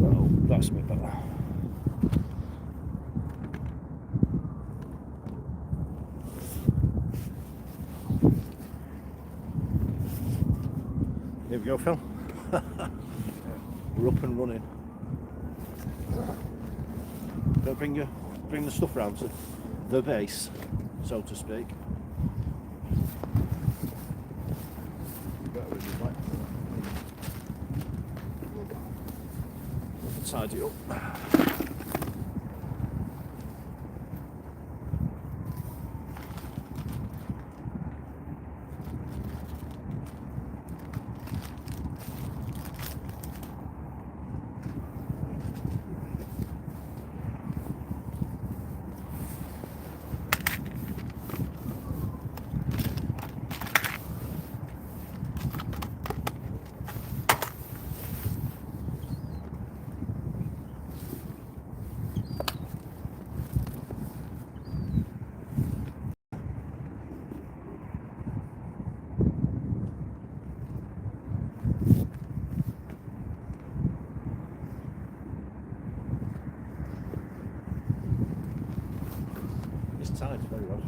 Oh, that's a bit better. Here we go, Phil. We're up and running. Don't bring the stuff round to the base, so to speak. Tidy up. It's tight, very well.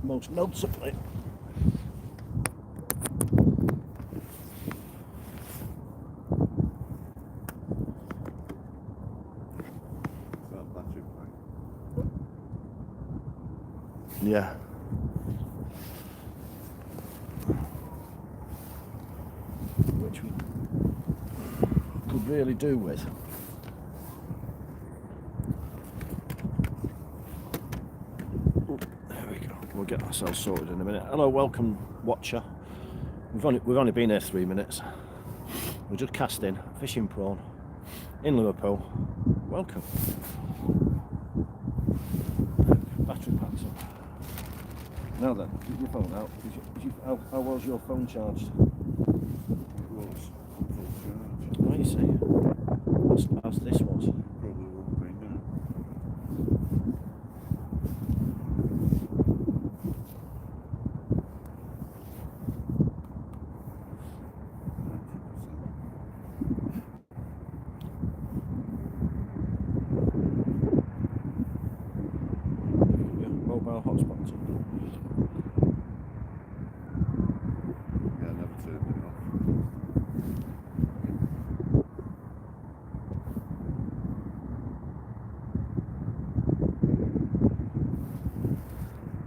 Most noticeably. Yeah. Which we could really do with. There we go. We'll get ourselves sorted in a minute. Hello, welcome, watcher. We've only been here 3 minutes. We're just casting, fishing prawn in Liverpool. Welcome. Battery packs up. Now then, get your phone out. How was your phone charged? It was full charge. Oh, you see. How's this was? Probably won't be now. Mobile hotspot. Yeah, I never turned it off.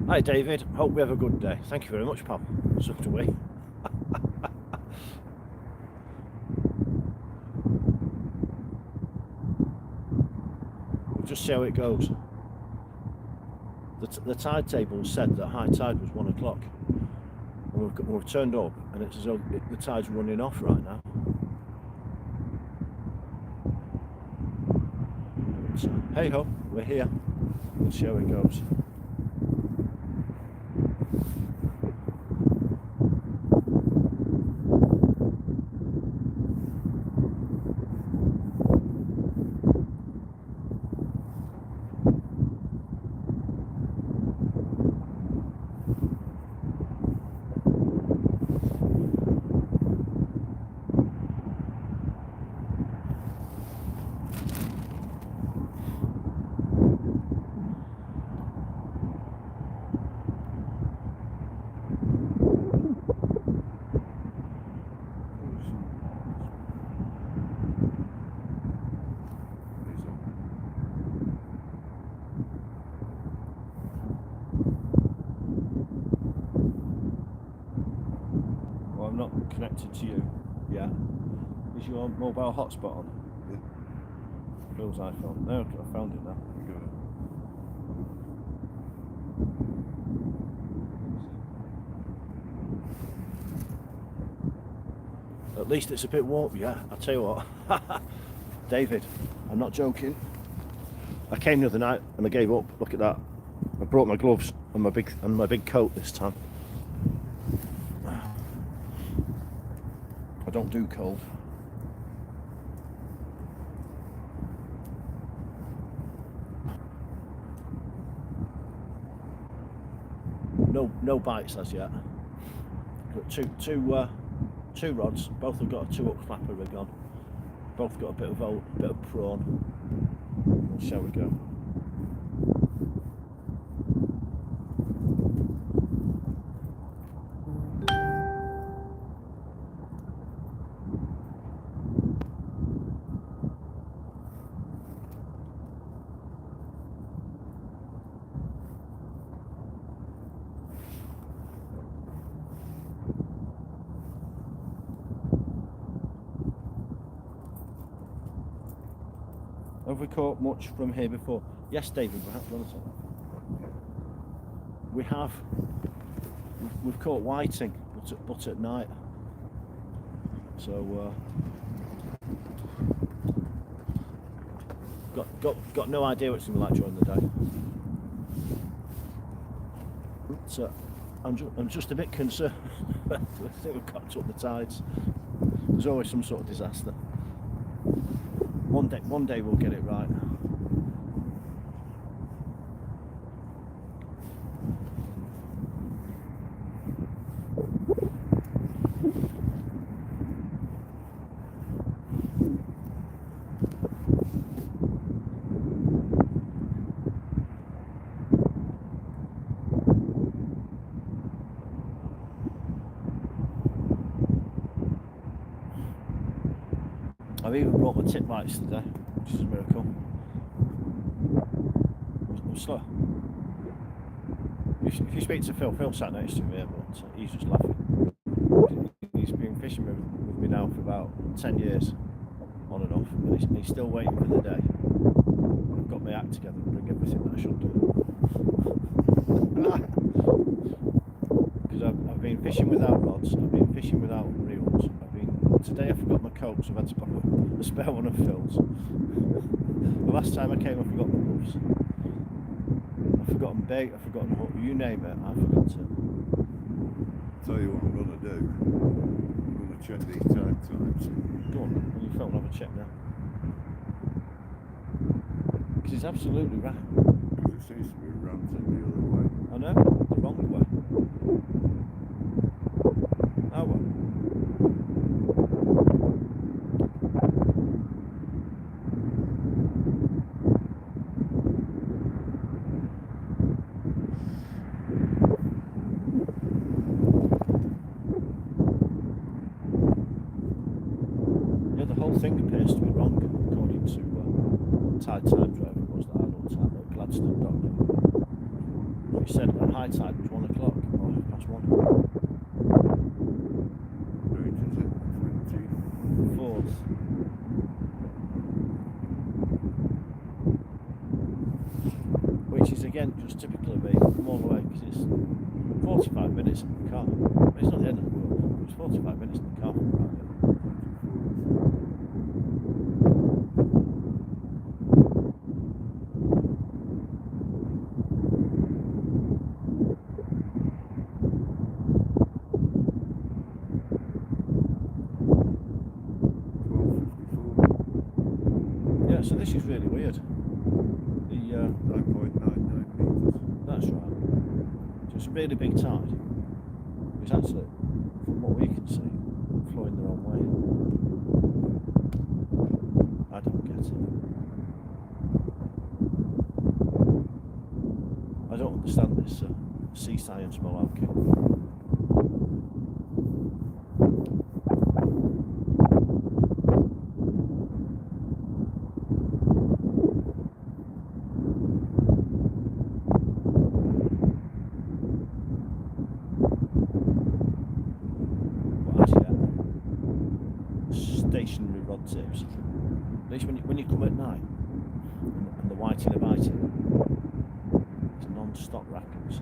Hi David, hope we have a good day. Thank you very much, pal. So do we. We'll just see how it goes. The tide table said that high tide was 1 o'clock. We've turned up and it's as though the tide's running off right now. So, hey ho, we're here. We'll see how it goes. connected to you. Yeah. Is your mobile hotspot on? Yeah. Phil's iPhone. No, I found it now. You got it. At least it's a bit warm. Yeah, I'll tell you what. David, I'm not joking. I came the other night and I gave up. Look at that. I brought my gloves and my big coat this time. I don't do cold. No bites as yet. Got two rods. Both have got a 2-hook flapper rig on. Both got a bit of prawn. Well, shall we go? Have we caught much from here before? Yes, David, we have. We've caught whiting, but at night. So got no idea what it's going to be like during the day. So I'm just a bit concerned. I think we've got up the tides. There's always some sort of disaster. One day we'll get it right. I've even brought my tip lights today, which is a miracle. I'm slow. If you speak to Phil sat next to me here, but he's just laughing. He's been fishing with me now for about 10 years, on and off, and he's still waiting for the day when I've got my act together and bring everything that I should do. Because I've been fishing without rods, I've been fishing without reels. Today I forgot my coat, so I've had to borrow a spare one of Phil's. The last time I came I forgot my gloves. I've forgotten bait, I've forgotten hook, you name it, I've forgotten it. Tell you what I'm going to do. I'm going to check these tide times. Go on, on your phone, have a check now. Because it's absolutely right. Because it seems to be ranting the other way. I know, the wrong way. Oh well. Thing appears to be wrong according to tide times, whatever it was that I looked at Gladstone.net. He said at high tide it was 1 o'clock or 1:30. Right, is it? 4th. Which is again just typical of me, I'm all the way because it's 45 minutes in the car. It's not the end of the world, it's 45 minutes in the car from right now. So this is really weird. The 9.99 metres. That's right. So it's a really big tide. It's actually, from what we can see, flowing the wrong way. I don't get it. I don't understand this sea science malarkey. stationary rod tips. At least when you come at night and the whiting are biting, it's non-stop rattles.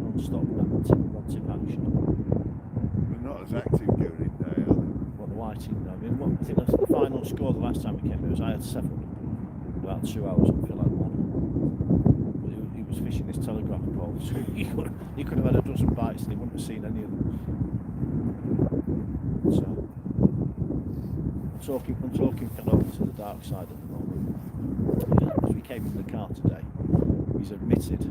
Non-stop rod tip action. They're not as active during the day, are they? What the whiting? I mean, I think that's the final score the last time we came. It was I had 7 in about 2 hours. I feel like 1. But he was fishing this telegraph pole, so he could have had a dozen bites and he wouldn't have seen any of them. So I'm talking Phil over to the dark side at the moment. As we came in the car today, he's admitted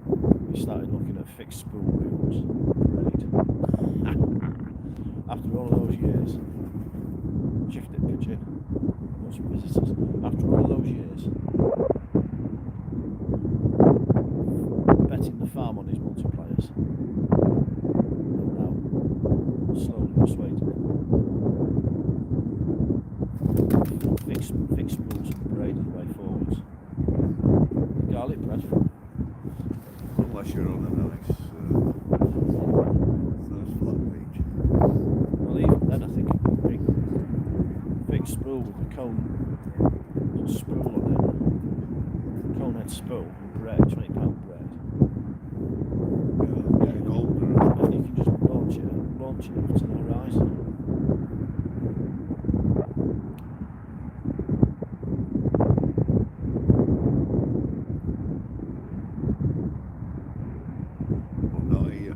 we started looking at fixed spool reels. Right. After all of those years, shift it, pigeon. Lots of visitors. After all those years, betting the farm on his multipliers. And now, slowly persuading him. Fixed spools and braided the way forwards. Garlic bread. Unless you're on a nice flat beach. Well, even then, I think a big spool with the cone spool on it. Cone head spool and braid, £20 braid. Yeah, getting older. And you can just launch it up to the horizon. But not here.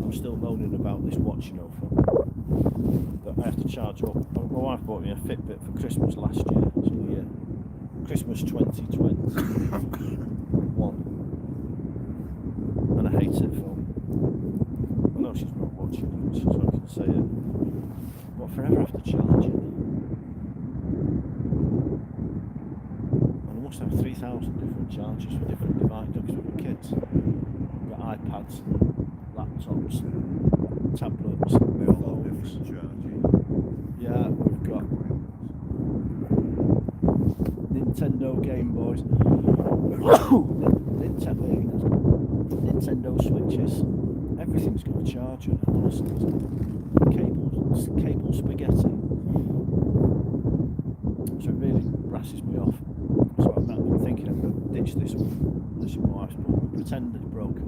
I'm still moaning about this watch, you know, that I have to charge up. My wife bought me a Fitbit for Christmas last year, so yeah, Christmas 2021, and I hate it, Phil. I know she's not watching, so I can say it, but I forever have to charge it. And I must have 3,000 different chargers for different devices, because we've got kids. We've got iPads, laptops, tablets, They all have phones. different charging. Yeah, we've got Nintendo Game Boys, Nintendo Switches. Everything's got a charger, honestly. Cable spaghetti. So it really brasses me off. So I'm thinking I'm going to ditch this one. This is my wife's bought. Pretend it's broken.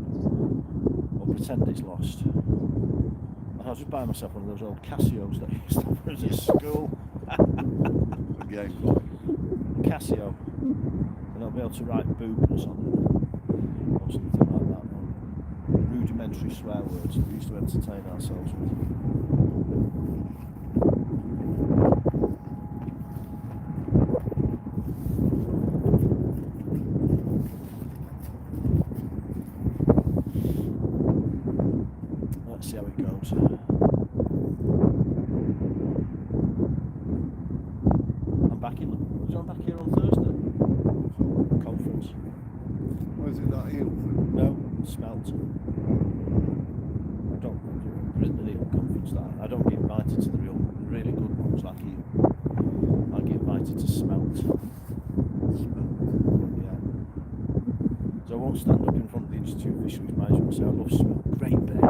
Or pretend it's lost. And I'll just buy myself one of those old Casios that I used to have as a school. The Game Boy. Casio. And I'll be able to write boobers on it. Or something like that. Or rudimentary swear words that we used to entertain ourselves with. Let's see how it goes. I'm back in. Was I back here on Thursday? Conference. Was it that eel thing? No, smelt. I don't. There isn't an eel conference that I don't get invited to the really good ones like you. I get invited to smelt. Yeah. So I won't stand up in front of the Institute of Fisheries Management and say I love smelt. Great bait.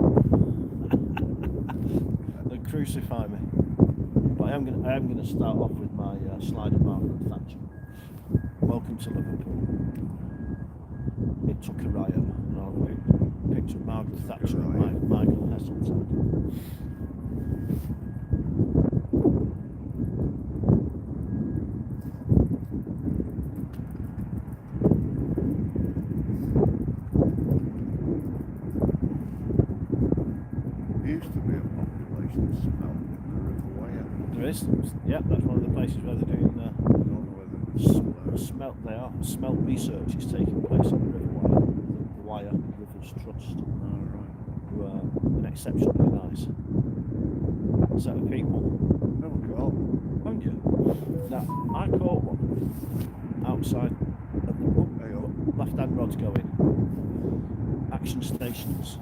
They'll crucify me. But I am going to start off with my slide of Margaret Thatcher. Welcome to Liverpool. It took a riot, and I'll have a picture of Margaret Thatcher and Michael Heseltine. There used to be a population of smelt in the River Wyre. There is, yeah, that's one of the places where they're doing I don't know whether it's still there. smelt research is taking place on the River Wyre. The Wyre Rivers Trust, Right. who are an exceptionally nice set of people. Never caught one. Haven't you? Now, I caught one outside. Hey, oh. Left-hand rod's going. Action stations.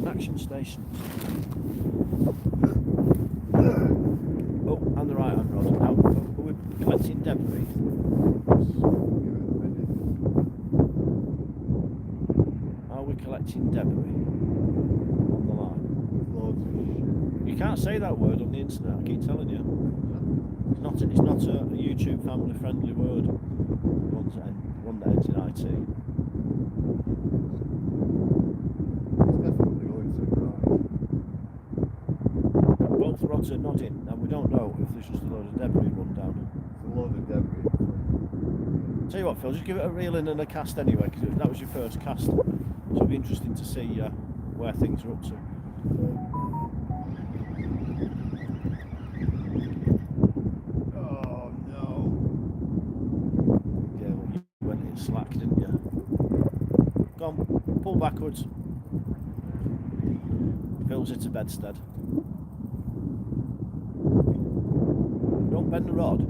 Action stations. Oh, and the right-hand rod. Now, are we collecting debris? Are we collecting debris on the line? Loads of shit. You can't say that word on the internet, I keep telling you. It's not a YouTube family friendly word. One that ends in IT. It's definitely going to right. Both rods are nodding, and we don't know if there's just a load of debris run down. It's a load of debris. Tell you what, Phil, just give it a reel in and a cast anyway, because that was your first cast. So it'll be interesting to see where things are up to. Oh no. Yeah, well, you went in slack, didn't you? Go on, pull backwards. Phil's it to bedstead. Don't bend the rod.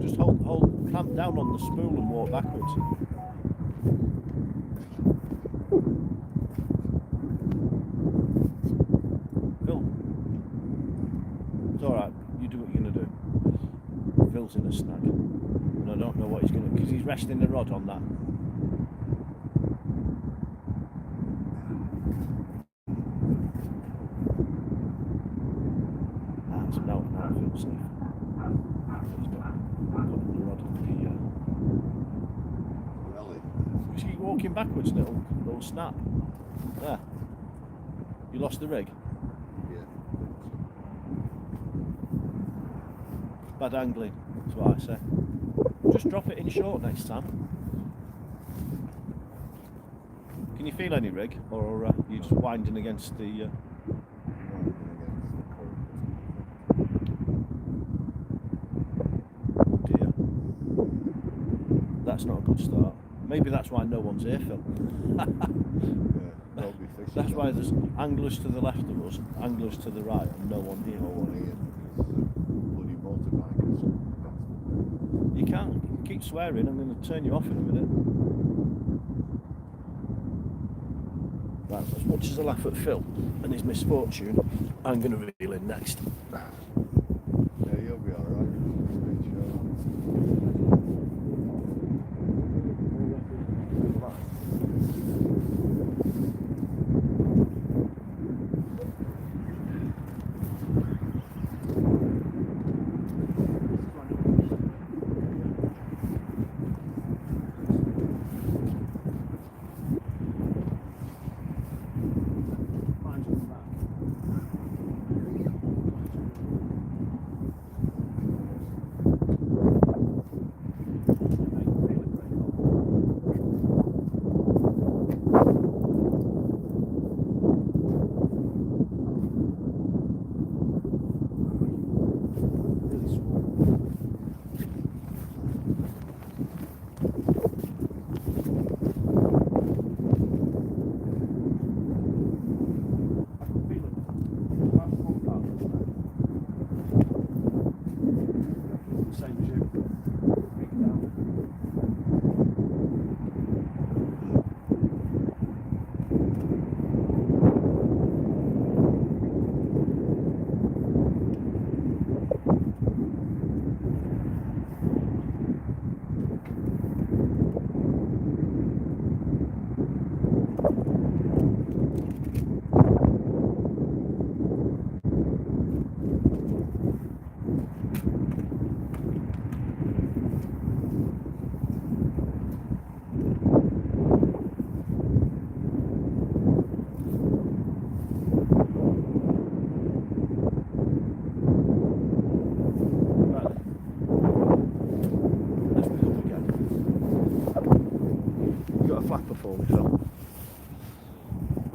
Just clamp down on the spool and walk backwards. Phil, it's alright, you do what you're going to do. Phil's in a snag, and I don't know what he's going to, because he's resting the rod on that. So now I feel safe. He's not putting the rod on the Really? Just keep walking backwards and it'll snap. There. You lost the rig? Yeah. Bad angling, that's what I say. Just drop it in short next time. Can you feel any rig? Or are you just winding against the... dear. That's not a good start. Maybe that's why no one's here, Phil. Don't be fishing. That's why there's anglers to the left of us, anglers to the right, and no one here. No one here. Bloody motorbikers. You can't keep swearing, I'm going to turn you off in a minute. Right, as much as I laugh at Phil and his misfortune, I'm going to reel in next. Yeah, you'll be alright.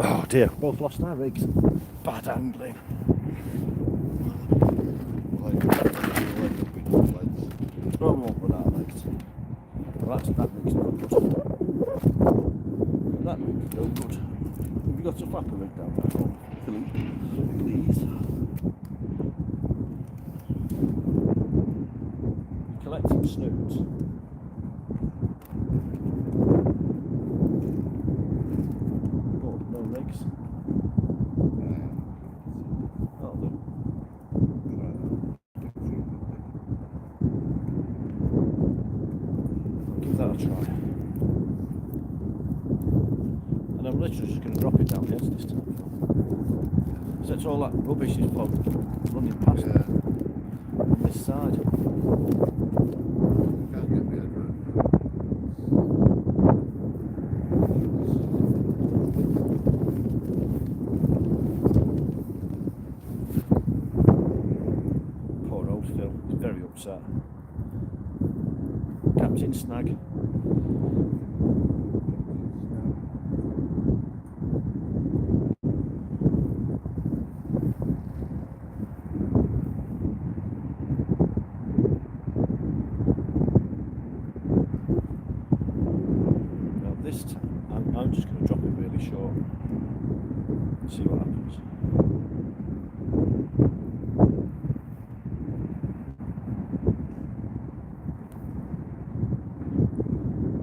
Oh dear, both lost our rigs. Bad angling. Oh, we won't run out of legs. Well, that rig's no good. That rig's no good. Have you got a flapper rig down there, Philippe? Please. You collecting snoods. Oh, no rigs. That'll do. Give that a try. And I'm literally just going to drop it down the edge this time. So it's all that rubbish is running past me on this side. Can't get me head round. Poor old Phil, he's very upset. Captain Snag. Now this time, I'm just going to drop it really short. See what happens.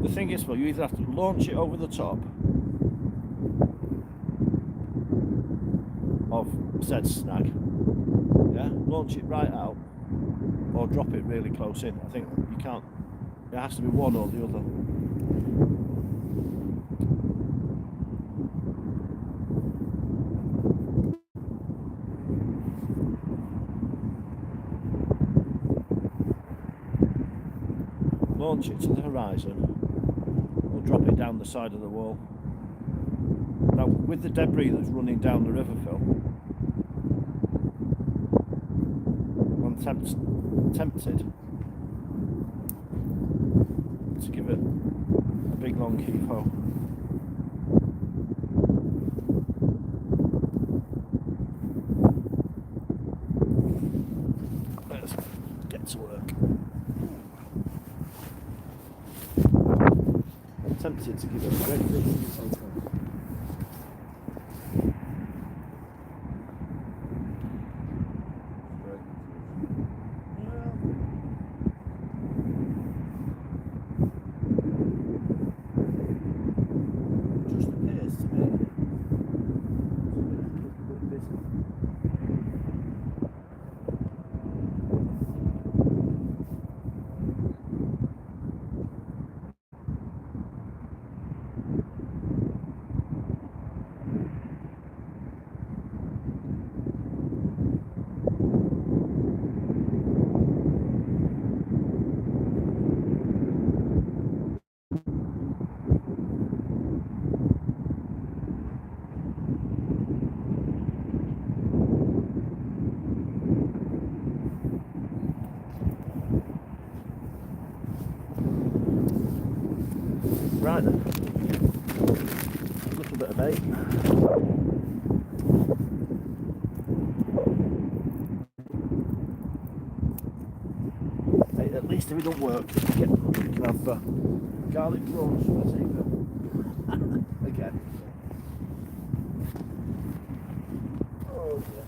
The thing is, well, you either have to launch it over the top of said snag, yeah, launch it right out, or drop it really close in. I think you can't, it has to be one or the other. Launch it to the horizon, or drop it down the side of the wall. Now, with the debris that's running down the river, Phil, I'm tempted to give it a big long heave-ho. Let's get to work. I'm tempted to give it a great big heave-ho. Just appears to me. Right then, a little bit of bait. Hey, at least if it don't work, we can have garlic prawns for the table. Again. Oh dear.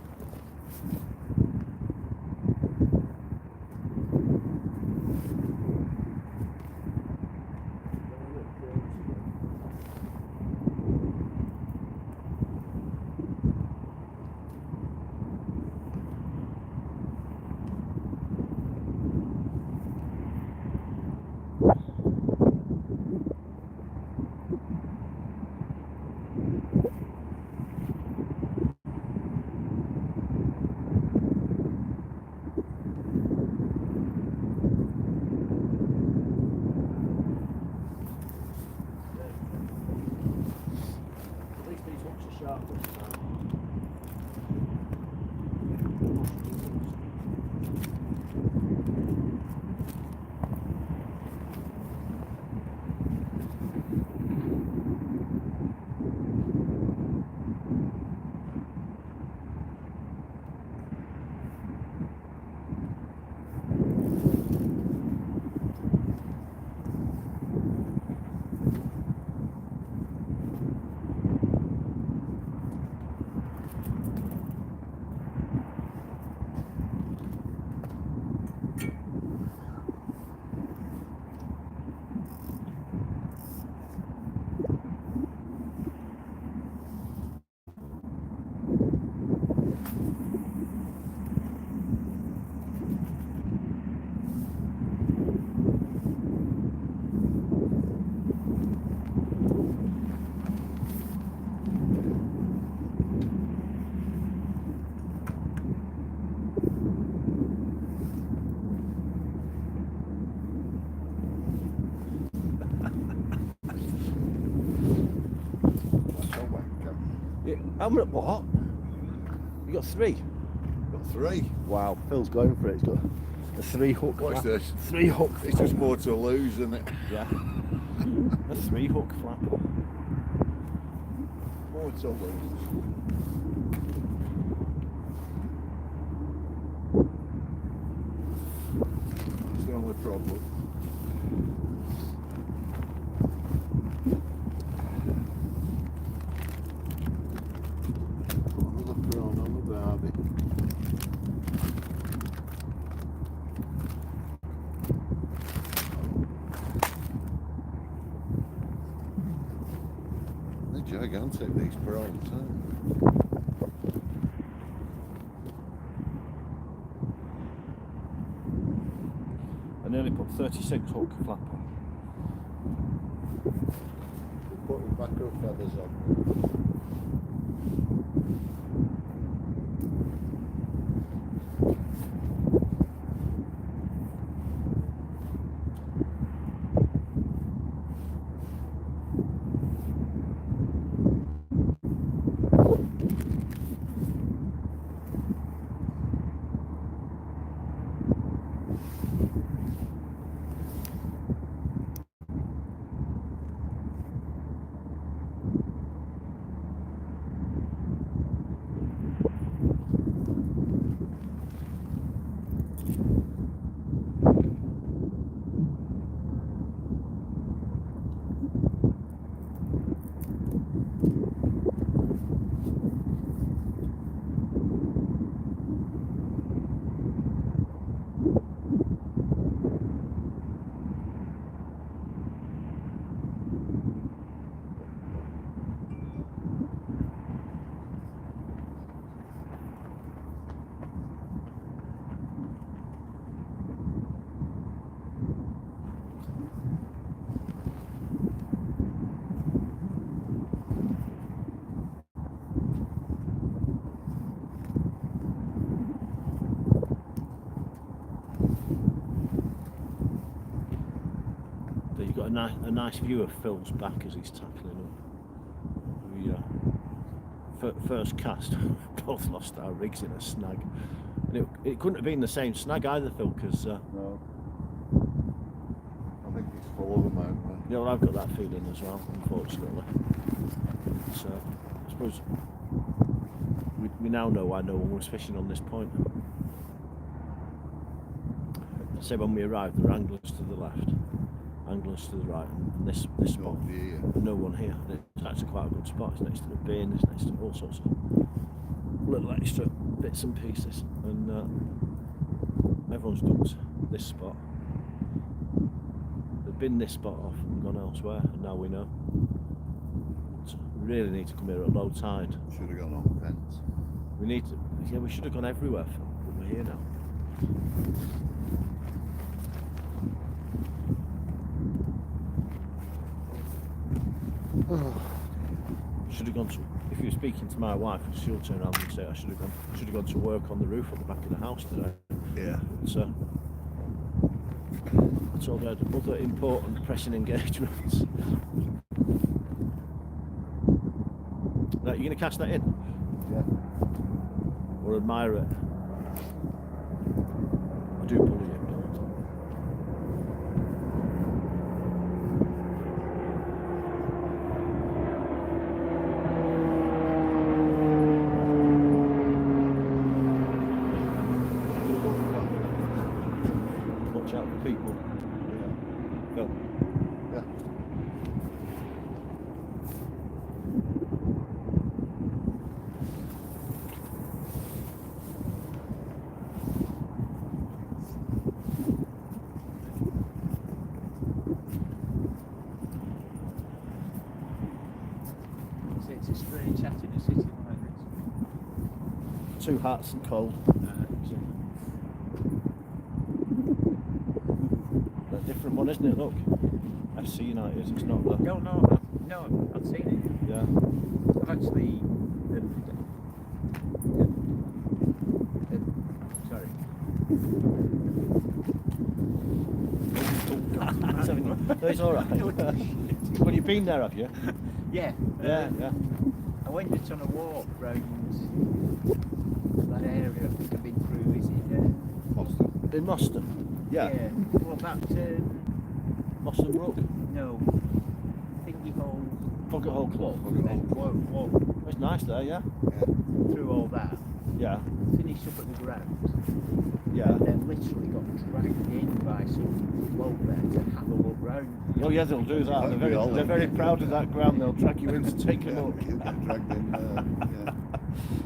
How many? What? You got 3? Got 3. Wow, Phil's going for it. He's got a 3 hook. Watch this. 3 hook. It's just more to lose, isn't it? Yeah. A 3 hook flap. More to lose. That's the only problem. Another prawn, another Derby. They're gigantic, these prawns, aren't I nearly put 36 hook flap on. they? Putting mackerel feathers on. But you've got a nice view of Phil's back as he's tackling up. We, first cast, both lost our rigs in a snag. And it couldn't have been the same snag either, Phil, because No. I think he's full of them, aren't they? yeah, well, I've got that feeling as well, unfortunately. So I suppose we now know why no one was fishing on this point. I say when we arrived, there were anglers to the left, anglers to the right, and this spot, Nobody here. no one here. And it's actually quite a good spot. It's next to the bin, it's next to all sorts of little extra bits and pieces, and everyone's dumped this spot. They've been this spot off and gone elsewhere, and now we know. So we really need to come here at low tide. Should have gone on fence. We need to, yeah, we should have gone everywhere, Phil, but we're here now. Should have gone to, if you're speaking to my wife, she'll turn around and say I should have gone to work on the roof at the back of the house today. Yeah. So I told her I had other important pressing engagements. Right, you gonna cast that in? Yeah. Or admire it? I do bully it. Watch out for people. Yeah. Go. Yeah. It's a strange chat in a city like this. Two hats and cold. A different one, isn't it? Look, FC United. It's not the. No, I've seen it. Yeah. I've actually. Sorry. No, it's all right. Well, you've been there, have you? Yeah. Yeah, yeah. I went just on a walk round that area. I think I've been through. Is it? Boston. In Moston? Yeah. What about Moston Brook? no? Thingy Hole. Fogget Hole Club. Walk It's nice there, yeah? Yeah. through all that. Yeah. Finished up at the ground. Yeah. And then literally got dragged in by some bloke there to have a look round. Oh yeah, they'll do that. They're very proud of that ground. They'll drag you in to take a Yeah, look. you get dragged in there. Yeah.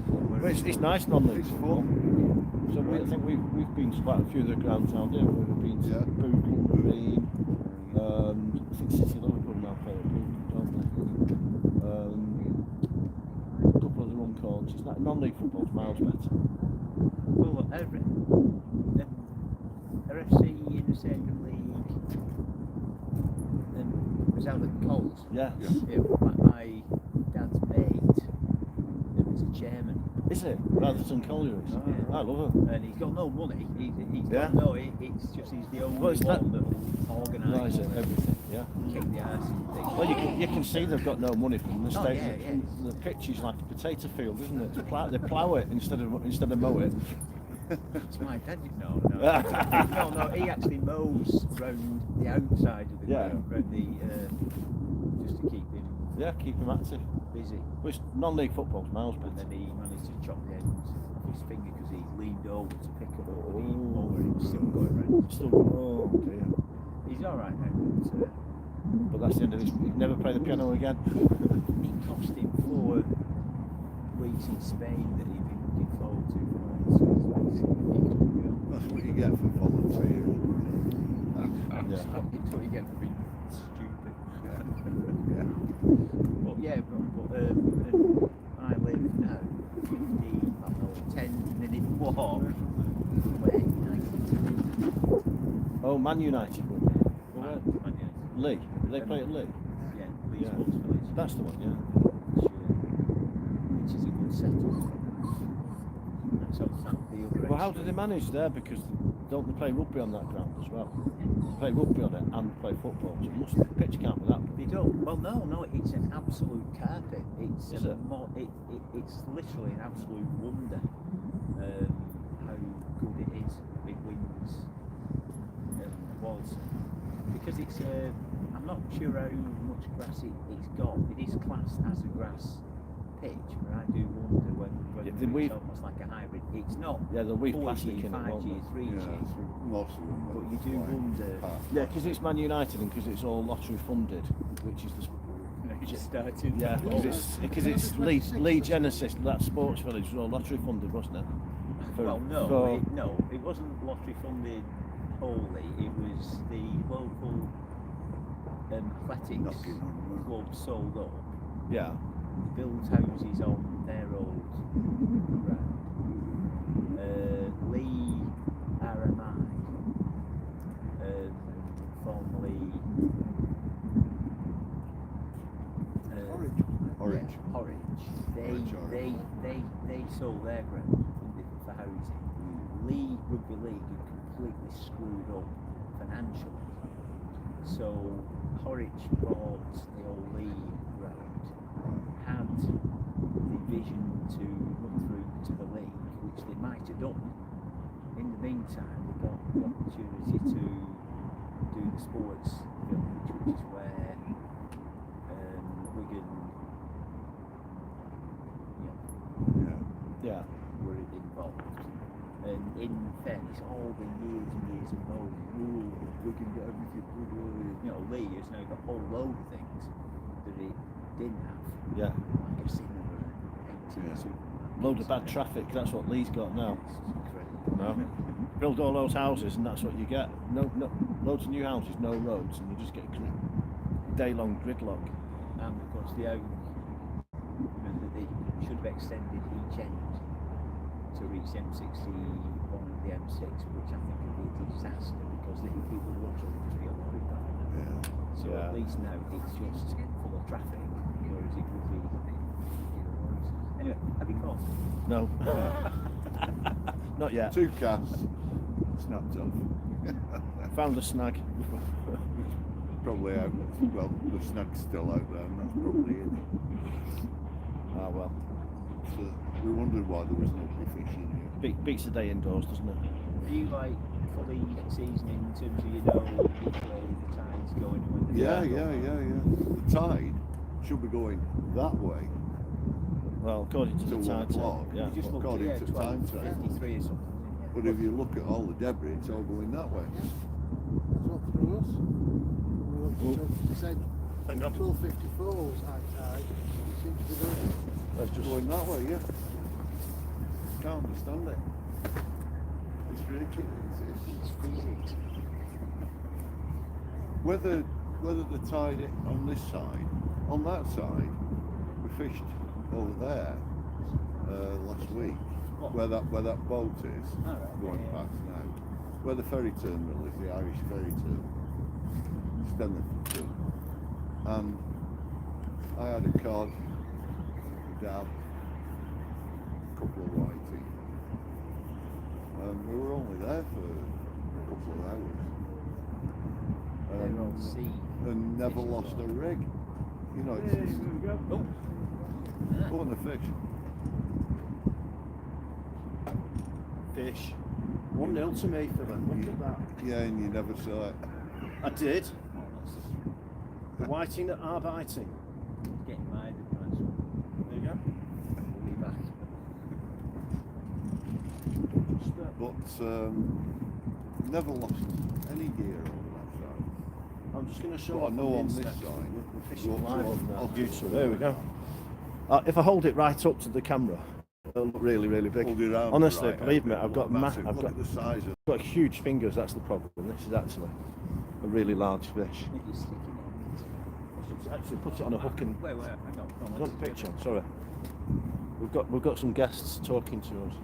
Well, it's nice non-league It's football. fun. So I think we've been to quite a few of the grounds down there. We've been to Yeah. Boogle Green. I think City Liverpool now play at Boogle, don't they? A couple of the run courts. It's like non-league football's miles better. Well, RFC in the second league was out at Coles. Yeah. Yeah. My dad's mate was a chairman. Is it? Rather than Colliery's. Yeah. I love him. And he's got no money. He's Yeah. got no. It's just he's the only Well, it's one that will organise Nice, everything. Yeah. kick the arse and things. Well, you can see they've got no money from the Oh, state. yeah. The pitch is like a potato field, isn't it? They plough it instead of mow it. It's my dad. No. He actually mows round the outside of the Yeah. ground, round the just to keep him Yeah, keep him active. busy. Well, it's non-league football's miles And better. then he managed to chop the end off his finger because he leaned over to pick up the mower and he was still going round. Still, oh dear. He's all right now. But that's the end of his. He'd never play the piano again. It cost him 4 weeks in Spain that he'd been looking forward to for months. So he couldn't go. That's what you get for volunteering. Yeah. That's what you get for being stupid. Yeah. But yeah, I live now 10-minute walk where United. Oh, Man United. Lee. They play at Lee. Yeah, Leeds Yeah. Sports Village. That's the one. Yeah. Which is a good setup. That's outside the other Well, how do they manage there? Because don't they play rugby on that ground as well? They play rugby on it and play football. So it must the pitch can't be that. They don't. Well, no, it's an absolute carpet. It's Is it? It's literally an absolute wonder how good it is. It wins. Was because it's. I'm not sure how much grass it's got. It is classed as a grass pitch, but I do wonder when Yeah, it's almost like a hybrid. It's not. Yeah, they'll weave 4G, plastic in it, 5G, won't they? 3G. Yeah, so most of them. But you are do flying wonder- past. Yeah, because it's Man United and because it's all lottery funded, which is the. Just started. Yeah, because it's Lee Genesis. That sports village was all lottery funded, wasn't it? Well, no, for- it wasn't lottery funded wholly. It was the local athletics Knocking on club sold up, Yeah. built houses on their old ground. Lee RMI, formerly Orange. yeah, Horwich. Orange. They sold their ground for housing. Lee Rugby League had completely screwed up financially. So Horwich bought the old Lee ground, had the vision to run through to the league, which they might have done. In the meantime, they got the opportunity to do the sports village, which is where Wigan Yeah. Yeah. were involved. And in fairness, all the years and years of moaning, we can get everything, Lee has now got a whole load of things that it didn't have, Yeah. like a cinema, empty Yeah. supermarket. Load of bad traffic. That's what Lee's got now. It's incredible. No. Build all those houses and that's what you get. No, loads of new houses, no roads, and you just get day-long gridlock. And of course, they should have extended each end to reach M61 and the M6, which I think would be a disaster because it would literally just be a lorry driver. Yeah. So Yeah. at least now it's just full of traffic, whereas it would be. Anyway, have you caught? No. Not yet. 2 casts. Snapped off. Found a snag. Probably out. Well, the snag's still out there, and that's probably it. Ah well, So we wondered why there was no fishing here. beats the day indoors, doesn't it? Are you like fully seasoning in terms of which way the tide's going and when the Yeah. tide's going? The tide should be going that way. Well, according to Till the 1 tide o'clock. table, yeah. You just but- looked according at to time table. 53 or something. But if you look at all the debris, it's all going that way. That's what threw us. We looked at said Hang on. 12:54 was high tide. It seems to be going. That's just going that way, yeah. Can't understand it. It's ridiculous. It's physics. Whether the tide on this side, on that side, we fished over there last week, What? where that boat is All right, going yeah. past now, where the ferry terminal is, the Irish ferry terminal, Stenley. And I had a cod, a dab, a couple of whiting, and we were only there for a couple of hours. They're all sea. And never fish as lost a well. rig. You know, it's just Oh. pulling the fish. Fish. 1-0 to me for them. Look at that. Yeah, and you never saw it. I did. The whiting that are biting. Getting my nice one. There you go. We'll be back. But never lost any gear on that side. I'm just going to show But I off know the on this internet. side, We're fishing go- live go- on I'll YouTube. do- There we go. If I hold it right up to the camera, it'll look really, really big. Hold it around Honestly, right, believe me, it'll I've got look massive. I've Look got at the size of got huge fingers. That's the problem. This is actually a really large fish. I think you're sticking it. I should actually put it on a hook and Wait, I got got a picture. Sorry, we've got some guests talking to us.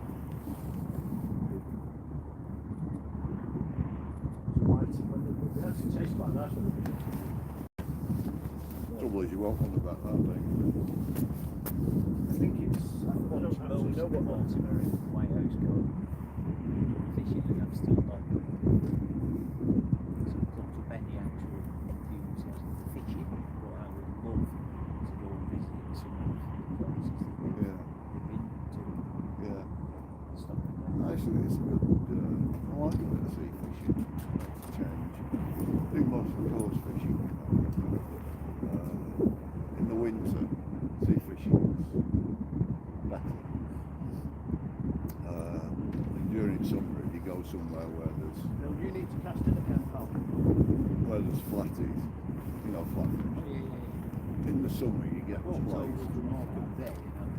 trouble is you won't wonder about that thing. I think it's. I don't actually know what Mortimer in White House got fishing, and I'm still not. So it's up to any actual enthusiast fishing, but I would love to go visit some of the places that Yeah, they've been to yeah. and stuff like that. Actually, it's a good. I like a bit of sea fishing. Makes a change. I do most of the coast fishing. In the winter, sea fishing is better. And during summer, if you go somewhere where there's You need to cast it again, pal. flatties, you know, flatfish. In the summer, you get Well, so plates. the northern bay,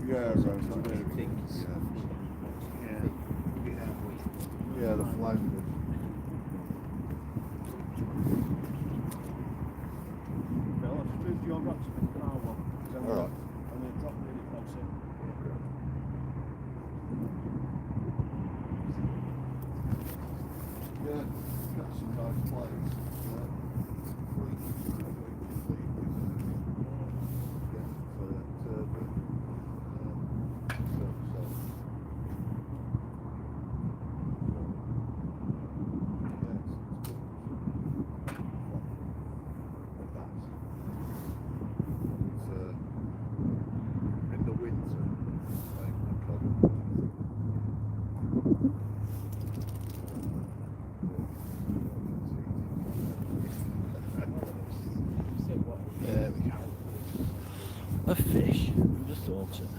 Yeah, so right, big right. things. Yeah, the flounder. Bill, I've just moved your rocks to the canal one. All right. I'm going to drop really close in. Yeah, got some nice plates. In the winter, like the cod. There we go. A fish. Who'd have thought it?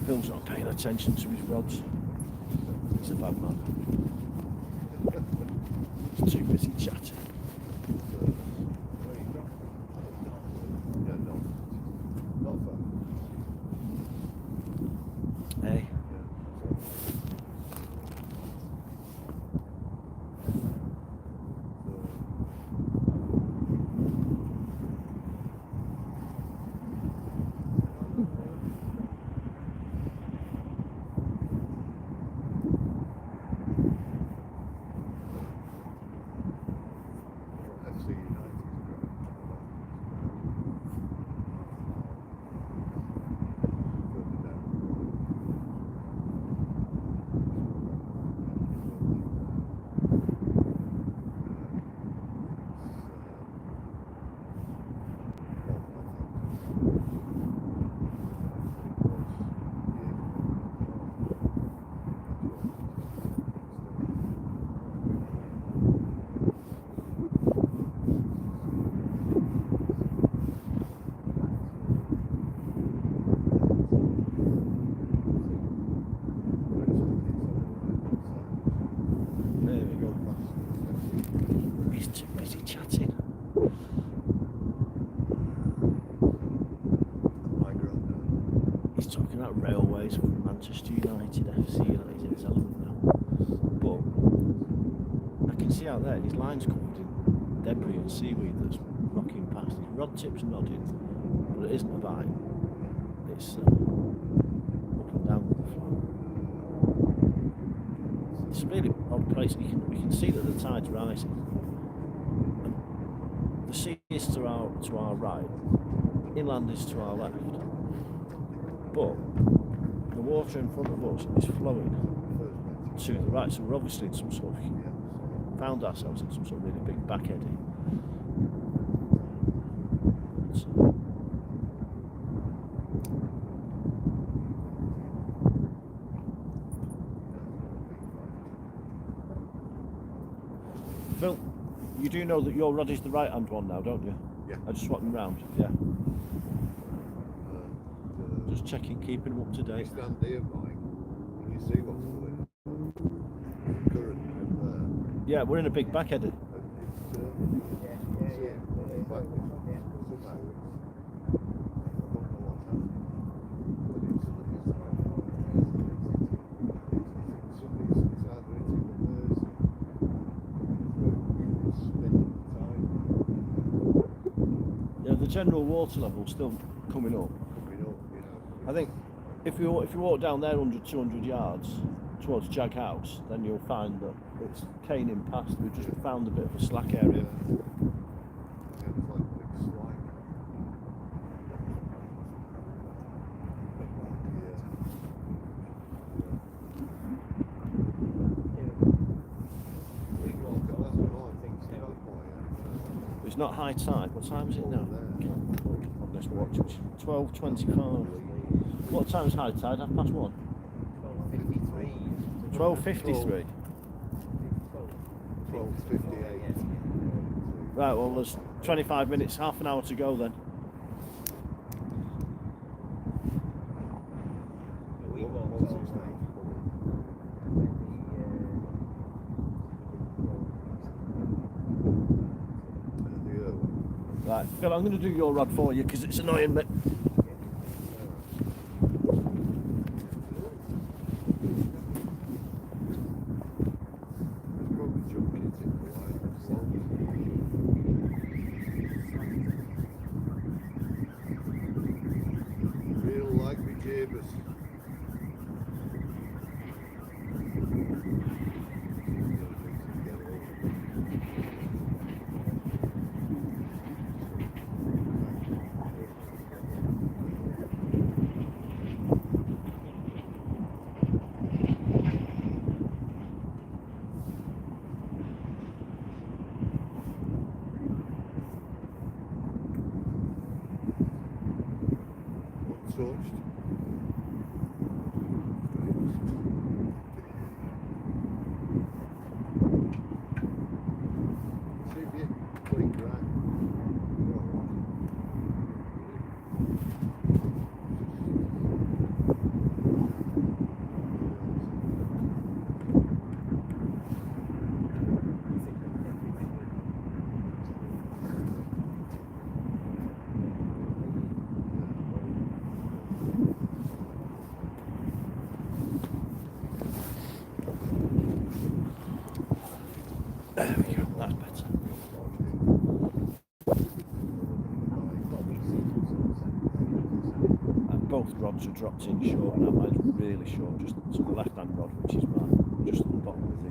Phil's not paying attention to his rods. He's a bad man. He's too busy chatting. Hey. his line's covered in debris and seaweed that's rocking past. His rod tip's nodding, but it isn't a bite. It's up and down with the flow. It's a really odd place. We can see that the tide's rising. And the sea is to our right, inland is to our left. But the water in front of us is flowing to the right, so we're obviously in some sort of, found ourselves in some sort of really big back eddy. So, Phil, you do know that your rod is the right hand one now, don't you? Yeah. I just swap them round, yeah. Just checking, keeping them up to date. Stand here, Mike. Can you see what's going on? Current in Yeah, we're in a big back eddy. Yeah, the general water level still coming up. I think if you walk down there 100, 200 yards towards Jag House, then you'll find that it's caning past. We've just found a bit of a slack area. It's not high tide. What time is it now? On this watch, it's 12:25. What time's high tide? 1:30. 12:53. 12:58. Right, well there's 25 minutes, half an hour to go then. Right, Phil, I'm going to do your rod for you because it's annoying me. Real like me Jabers. Untouched. See if you blink right. There we go, that's better. Both rods are dropped in short now. Mine's really short, just to the left-hand rod, which is mine, just at the bottom of the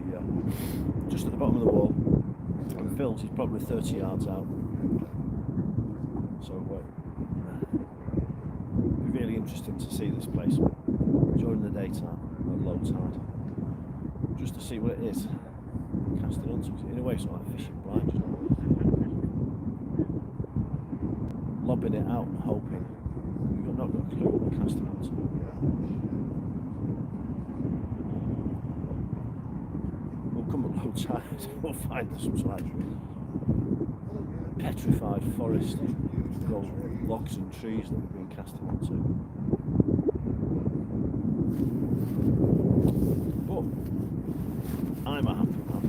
just at the bottom of the wall. And Phil's is probably 30 yards out. So it'll be really interesting to see this place during the daytime at low tide, just to see what it is. Casting onto it. In a way, it's not like fishing blind, just lobbing it out and hoping. You've not got a clue what we're casting onto. We'll come at low tide, we'll find some sort of petrified forest of those logs and trees that we've been casting onto. But I'm a happy man,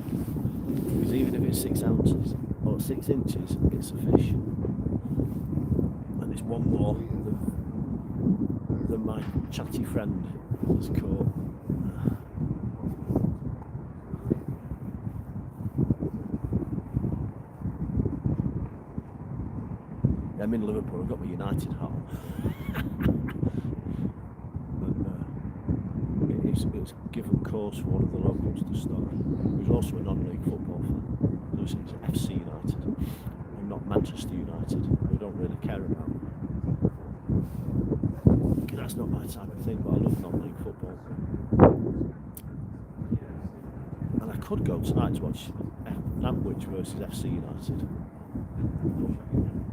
because even if it's 6 ounces or 6 inches, it's a fish, and it's one more than my chatty friend has caught. I'm in Liverpool. I've got my United hat on. And it's given cause for one of the locals to stop, who's also a non-league football fan. So it's FC United and not Manchester United, who don't really care about. That's not my type of thing, but I love non-league football. And I could go tonight to watch Nantwich versus FC United.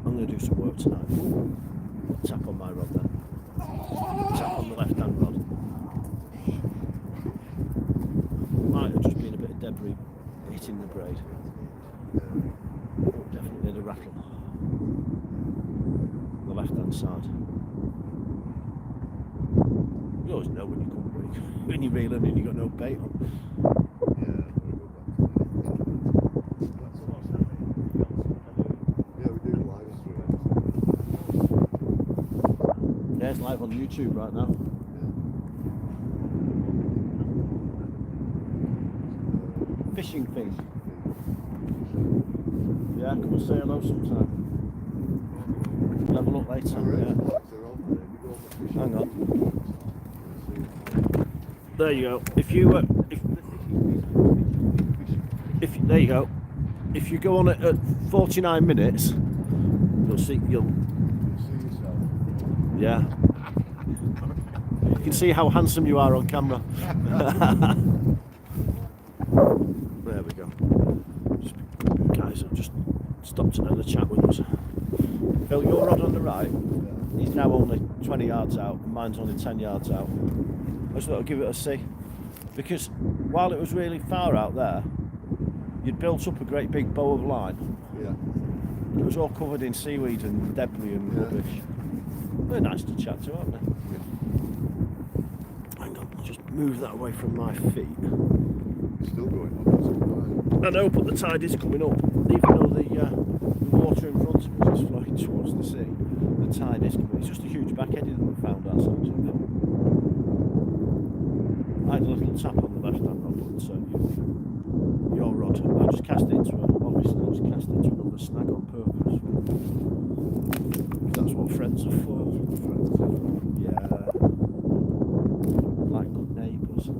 I'm going to do some work tonight. Tap on my rod then. Tap on the left-hand rod. Might have just been a bit of debris hitting the braid. Definitely the rattle. The left-hand side. You always know when you come when you're reeling and you've got no bait on. Yeah, we do live streams. Yeah, it's live on YouTube right now. Fishing thing. Yeah, come and say hello sometime. Level up later. Yeah. Hang on. There you go. If there you go. If you go on at 49 minutes, you'll see yourself. Yeah. You can see how handsome you are on camera. There we go. Guys have just stopped to have a chat with us. Phil, your rod on the right, he's now only 20 yards out, and mine's only 10 yards out. I just thought I'd give it a see. Because while it was really far out there, you'd built up a great big bow of line. Yeah. It was all covered in seaweed and debris and rubbish. They're nice to chat to, aren't they? Yeah. Hang on, I'll just move that away from my feet. It's still going on. I know, but the tide is coming up. Even though the water in front of us is flowing towards the sea, the tide is coming. It's just a huge backheading that we found ourselves in now. I had a little tap on the left-hand rod, but your rod, I just cast it into another snag on purpose. That's what friends are for. Yeah. Like good neighbours.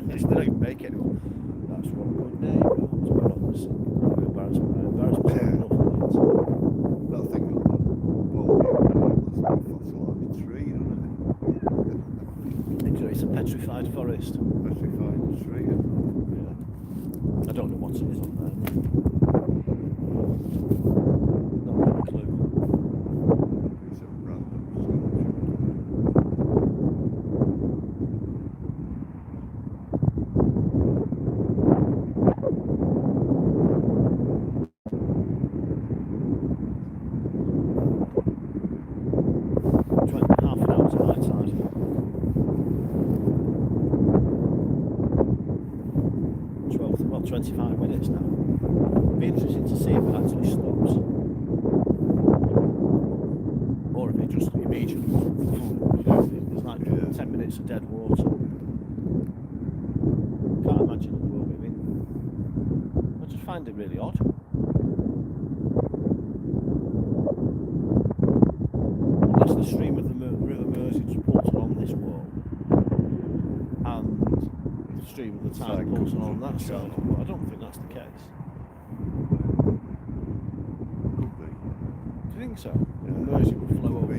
They don't even make anyone. That's what good neighbours. Embarrassment enough. That thing on the ball, that's a fossilized tree, isn't it? It's a petrified forest. Petrified tree. Yeah. I don't know what it is on there. Not got a clue. It's a random Half an hour to my side. 25 minutes now. It'd be interesting to see if it actually stops. Or if it just immediately, there's like 10 minutes of dead water. Can't imagine that there will be. I just find it really odd. Unless the stream of the River Mersey just pulls along this wall, and the stream of the tide pulls along that side. But I don't think that's the case. Could be. Do you think so? The Mersey will flow over.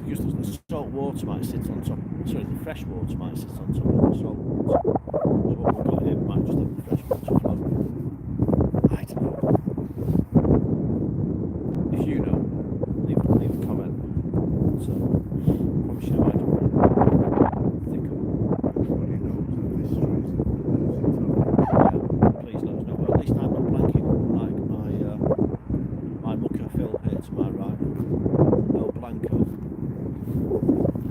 Because the salt water might sit on top. Sorry, the fresh water might sit on top of the salt water. So what we've got here might just have the fresh water flow. I don't know. If you know, leave a comment. So, promise you I don't think of Everybody knows the mysteries of the Mersey. Please let us know. Well, at least I'm not blanking like my mucker Phil here to my right. El Blanco.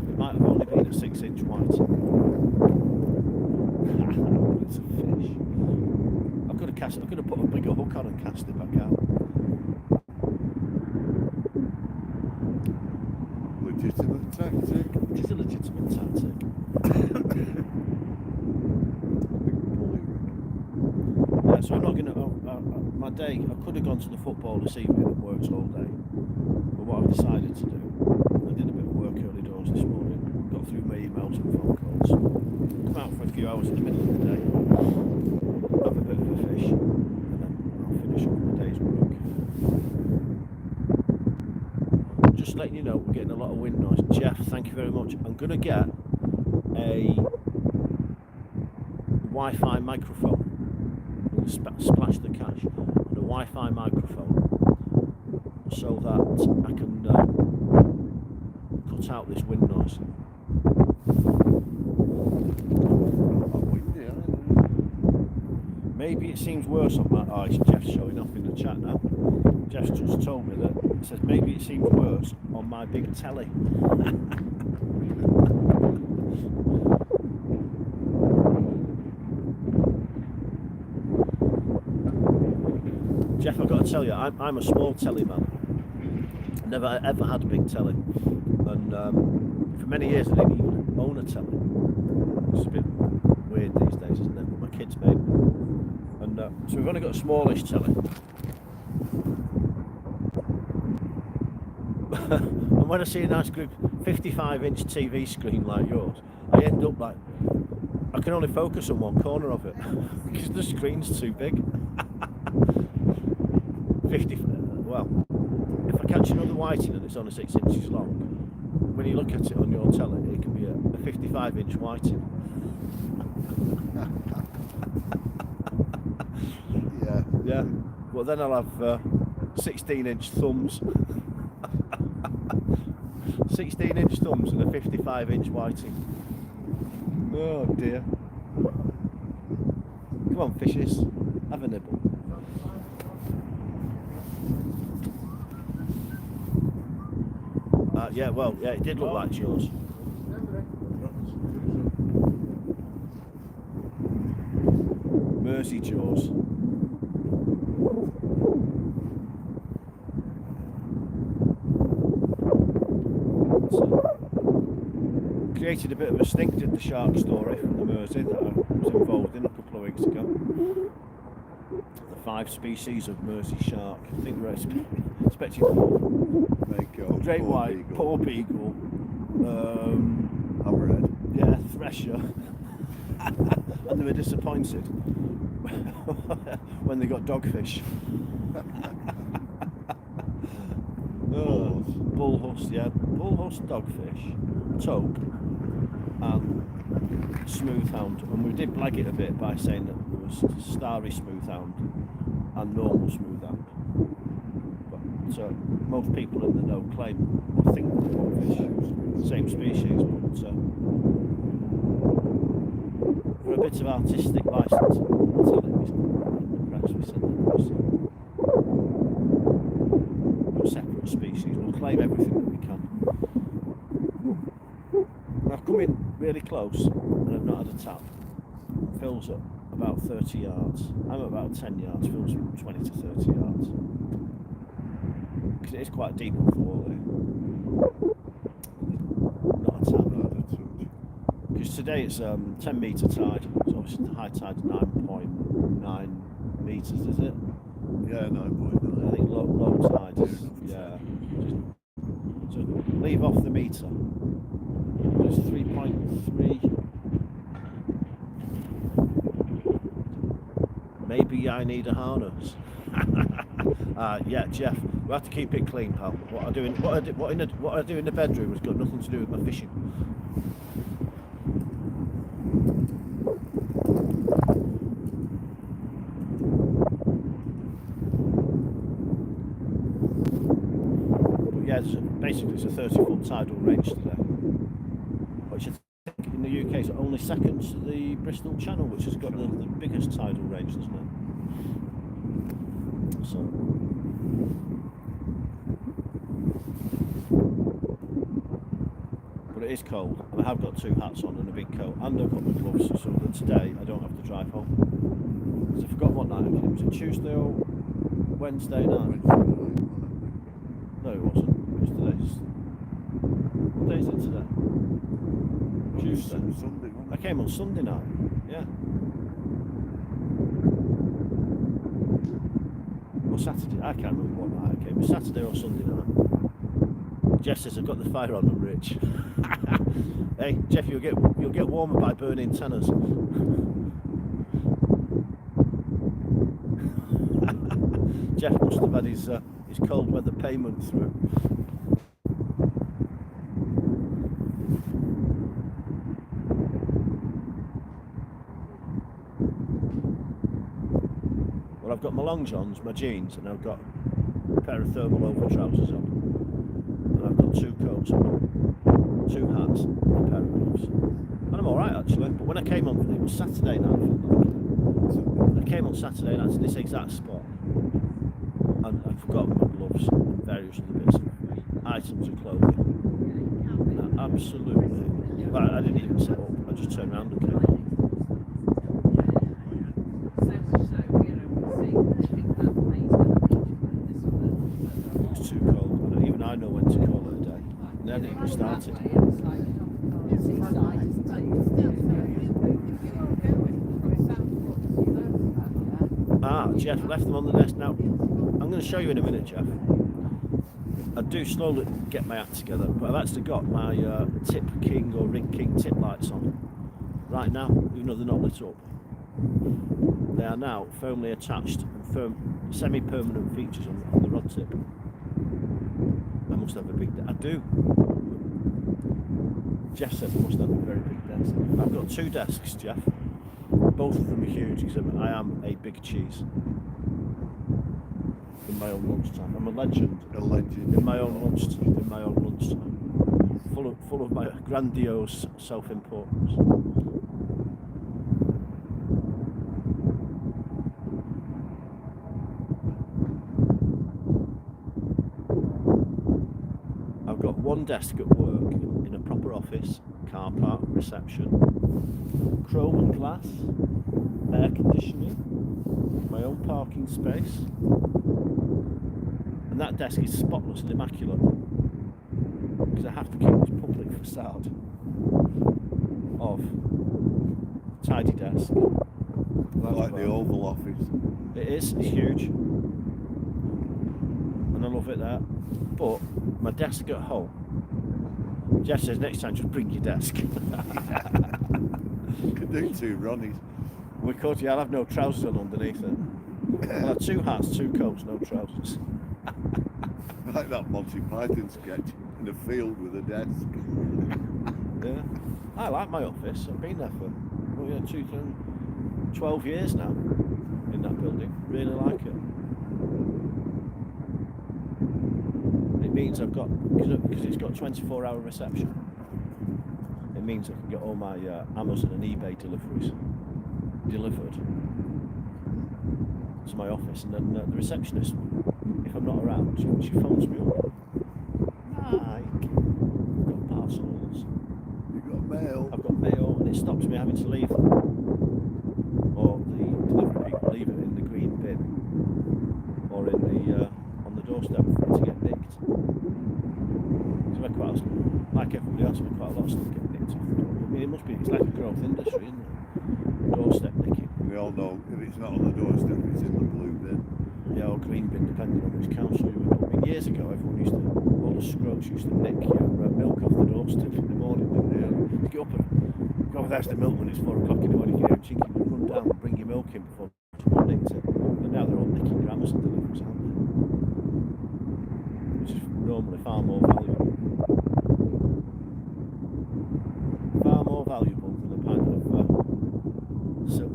It might have only been a 6-inch white. It's a fish. I could have put a bigger hook on and cast it back out. Legitimate tactic. It is a legitimate tactic. Big pulley rig. Yeah, so I'm not going to. My day say I could have gone to the football this evening and worked all day, but what I've decided to do, I did a bit of work early doors this morning, got through my emails and phone calls, come out for a few hours in the middle of the day, have a bit of a fish, and then I'll finish up the day's work. Just letting you know, we're getting a lot of wind noise. Jeff, thank you very much. I'm going to get a Wi-Fi microphone. I'm going to splash the cash on a Wi-Fi microphone so that I can cut out this wind noise. Maybe it seems worse on my... Oh, it's Jeff's showing off in the chat now. Jeff's just told me that it says maybe it seems worse on my big telly. Jeff, I've got to tell you, I'm a small telly man. Never ever had a big telly. And for many years I didn't even own a telly. It's a bit weird these days, isn't it? But my kids made me. And so we've only got a smallish telly. And when I see a nice group 55-inch TV screen like yours, I end up like, I can only focus on one corner of it because the screen's too big. 50, well, if I catch another whiting and it's only 6 inches long, when you look at it on your telly, it can be a 55-inch whiting. Yeah, well then I'll have 16-inch thumbs. 16-inch thumbs and a 55-inch whiting. Oh dear. Come on, fishes, have a nibble. Yeah, well, yeah, it did look like yours. Mersey jaws. Created a bit of a stink, did the shark story from the Mersey that I was involved in a couple of weeks ago. The 5 species of Mersey shark. I think we're expecting great white, poor beagle, hammerhead. Yeah, thresher. And they were disappointed when they got dogfish. Bullhuss, yeah, bullhuss, dogfish, tope, and smoothhound. And we did blag it a bit by saying that there was starry smoothhound and normal smoothhound. But most people in the know claim or think they're one fish, same species, but for a bit of artistic license, I'll tell it in the press, we said that we're separate species, we'll claim everything that we can. I've come in really close and I've not had a tap. Phil's at about 30 yards, I'm at about 10 yards, Phil's 20 to 30 yards. Because it is quite deep up the wall here. Not a tap. Because today it's 10 metre tide, so obviously the high tide is 9.9 metres, is it? Yeah, 9.9. I think low tide is, yeah. So leave off the metre. It's 3.3. Maybe I need a harness. Yeah, Jeff, we have to keep it clean, pal. What I do in the bedroom has got nothing to do with my fishing. But yeah, basically it's a 30-foot tidal range today, which I think in the UK is only second to the Bristol Channel, which has got the biggest tidal range, doesn't it? So. But it is cold, and I have got 2 hats on and a big coat, and I've got my gloves, so that today I don't have to drive home. Because I forgot what night it was. Was it Tuesday or Wednesday night? No, it wasn't. It was today's. What day is it today? Tuesday. Sunday. I came on Sunday night. Yeah. Or Saturday, I can't remember what night I came. It was Saturday or Sunday night. Jeff says, I've got the fire on them, Rich. Hey, Jeff, you'll get warmer by burning tenors. Jeff must have had his cold weather payment through. Well, I've got my long johns, my jeans, and I've got a pair of thermal over trousers on. And I've got 2 coats on, 2 hats, and a pair of gloves. And I'm alright actually, but when I came on, it was Saturday night. I came on Saturday night to this exact spot, and I forgot my gloves and various other bits of items of clothing. And absolutely, well, I didn't even set up, I just turned around and came on. It's too cold, and even I know when to call it a day. And then it started. Jeff left them on the desk. Now, I'm going to show you in a minute, Jeff. I do slowly get my act together, but I've actually got my Tip King or Rig King tip lights on right now, even though they're not lit up. They are now firmly attached and semi-permanent features on the rod tip. I must have a big desk. I do. Jeff says I must have a very big desk. I've got 2 desks, Jeff. Both of them are huge, because I am a big cheese. In my own lunchtime. I'm a legend. A legend. In my own lunchtime. In my own lunchtime. Full of my grandiose self-importance. I've got 1 desk at work in a proper office, car park, reception, chrome and glass, air conditioning, my own parking space, and that desk is spotless and immaculate because I have to keep this public facade of tidy desk. Like the Oval Office. It is, it's huge, and I love it there, but my desk at home, Jeff says next time just bring your desk. Could do 2 Ronnies. We could, yeah, I'll have no trousers on underneath it. I'll have 2 hats, 2 coats, no trousers. Like that Monty Python sketch, in a field with a desk. Yeah, I like my office. I've been there for 12 years now in that building. Really like it. It means I've got, because it's got 24-hour reception, it means I can get all my Amazon and eBay deliveries delivered to my office, and then the receptionist, if I'm not around, she phones me up. Mike, I've got parcels. You've got mail. I've got mail, and it stops me having to leave, or the delivery people leave it in the green bin, or in the on the doorstep for it to get nicked. So like everybody else, we're quite a lot of stuff getting nicked off the door. I mean, it's like a growth industry, isn't it? Doorstep nicking. We all know if it's not on the doorstep, it's in the blue bin. Yeah, or green bin, depending on which council you were. I mean, years ago, everyone used to, all the scrubs used to nick your milk off the doorstep in the morning, didn't they? You get up and go, there's the milk when it's 4 o'clock in the morning, you can hear a chinking, you run down and bring your milk in before someone nicked it. But now they're all nicking your Amazon deliveries, aren't they? Which is normally far more valuable. Far more valuable than a pint of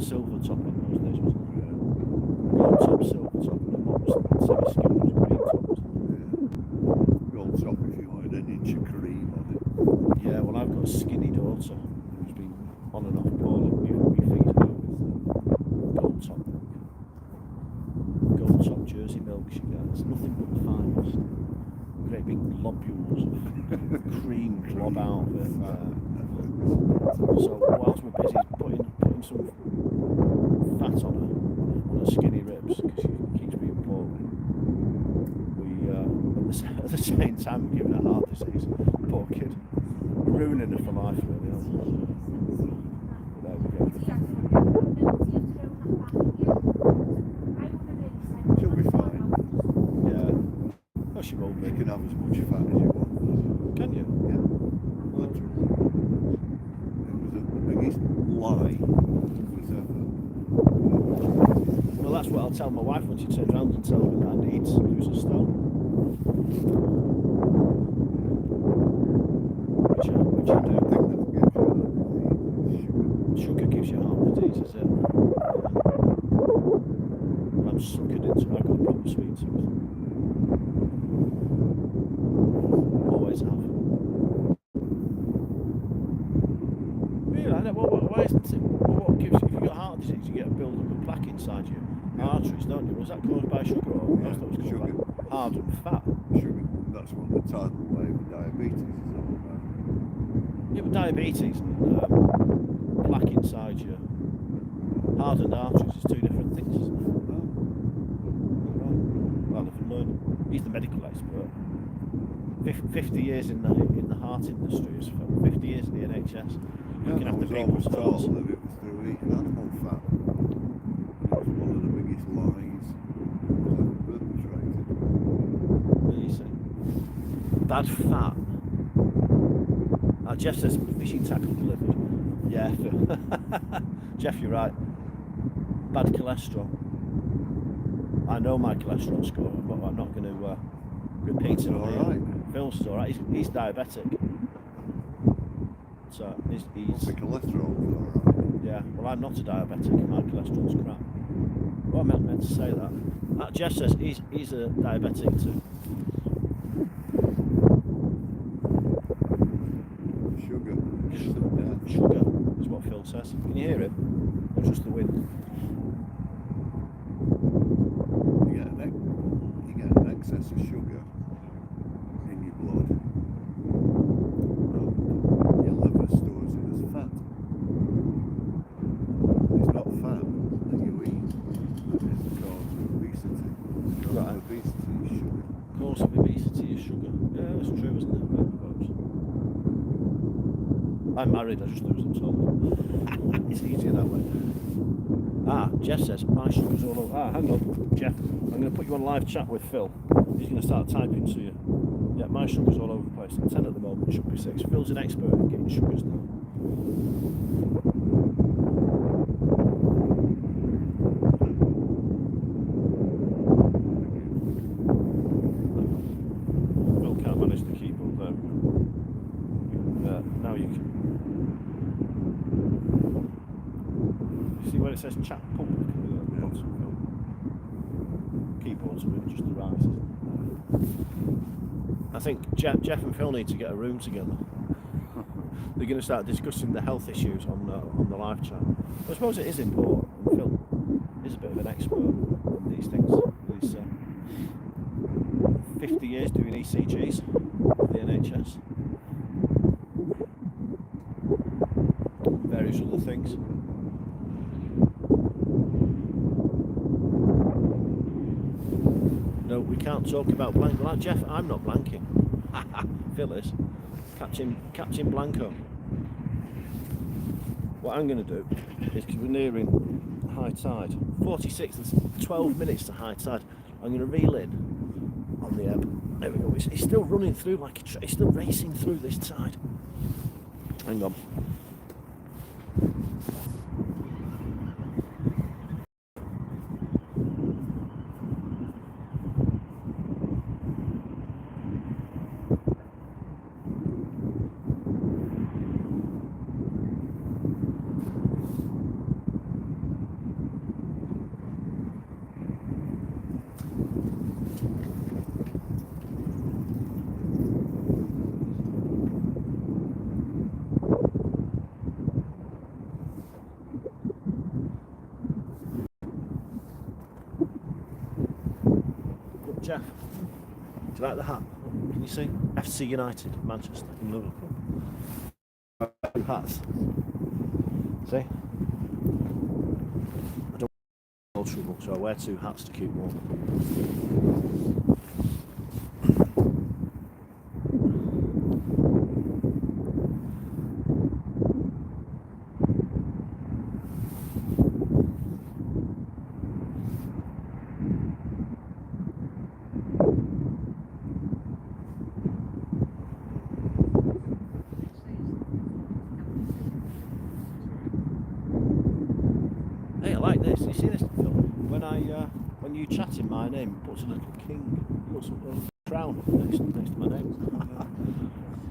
silver top in those days, wasn't it? Gold top, silver top, and what was semi-skim was green top, wasn't it? Yeah. Gold top if you wanted an inch of cream on it. Yeah, well, I've got a skinny daughter who's been on and off poorly. We feed her with gold top milk. Gold top Jersey milk she gets. Nothing but the finest. Great big globules of cream glob out of it. So whilst we're busy putting some fat on her skinny ribs because she keeps being poorly, we at the same time we're giving her heart disease. Poor kid, ruining her for life really. There we go. She'll be fine. course you will be. You can have as much fat as you want. Can you? Yeah, literally. It was the biggest lie was ever. Well, that's what I'll tell my wife when she turns around and tells me that I need to lose a stone. Which I I do. think that gives you Sugar gives you heart disease, is it? I'm suckered into it. I've got a proper sweet tooth. Always have. Really? I know. Why isn't it? What gives you? If you've got heart disease, you get a build up of plaque inside your arteries, don't you? Was that caused by sugar or Yeah, I thought it was caused sugar. by hardened fat? sugar. That's what the tidal wave of diabetes is all about. Yeah, but diabetes and plaque inside your hardened arteries is two different things, isn't it? Well, if you learn, he's the medical expert. 50 years in the heart industry is 50 years in the NHS. Looking I after was people's always hearts. taught that it was through eating animal fat. And it was one of the biggest lies that was ever perpetrated. What do you say? Bad fat. Jeff says fishing tackle delivered. Yeah, Jeff, you're right. Bad cholesterol. I know my cholesterol score, but I'm not going to repeat it. All right. Phil's all right. He's diabetic. So he's The cholesterol's all right. yeah. Well, I'm not a diabetic, and my cholesterol's crap. Well, I meant to say that. Jeff says he's a diabetic too. Sugar. Yeah. Sugar is what Phil says. Can you hear it? Or just the wind? You get an excess of sugar in your blood. Your liver stores it as fat. It's not fat that you eat that is the cause of obesity. The cause Right. of obesity is sugar. Cause of obesity is sugar. Yeah, that's true, isn't it? I'm married, I just do as I'm told. It's easier that way. Jeff says, my sugar's all over. Hang on, Jeff. I'm going to put you on live chat with Phil. He's going to start typing to you. Yeah, my sugar's all over the place. 10 at the moment, should be 6. Phil's an expert at getting sugars now. Phil can't manage the keyboard there. Now you can. You see where it says chat public? Keyboards are just the right. I think Jeff and Phil need to get a room together. They're going to start discussing the health issues on the live chat. I suppose it is important. And Phil is a bit of an expert on these things. He's 50 years doing ECGs with the NHS. Various other things. No, we can't talk about blank. Well, Jeff, I'm not blanking. Phil is. Captain Blanco. What I'm going to do is, because we're nearing high tide, 46, there's 12 minutes to high tide, I'm going to reel in on the ebb. There we go. It's still running through like it's still racing through this tide. Hang on. Jeff, do you like the hat? Can you see? FC United, Manchester, in Liverpool. Two hats. See? I don't want trouble, so I wear 2 hats to keep warm. when you chat in my name, it puts a little king, it puts a little crown next to my name.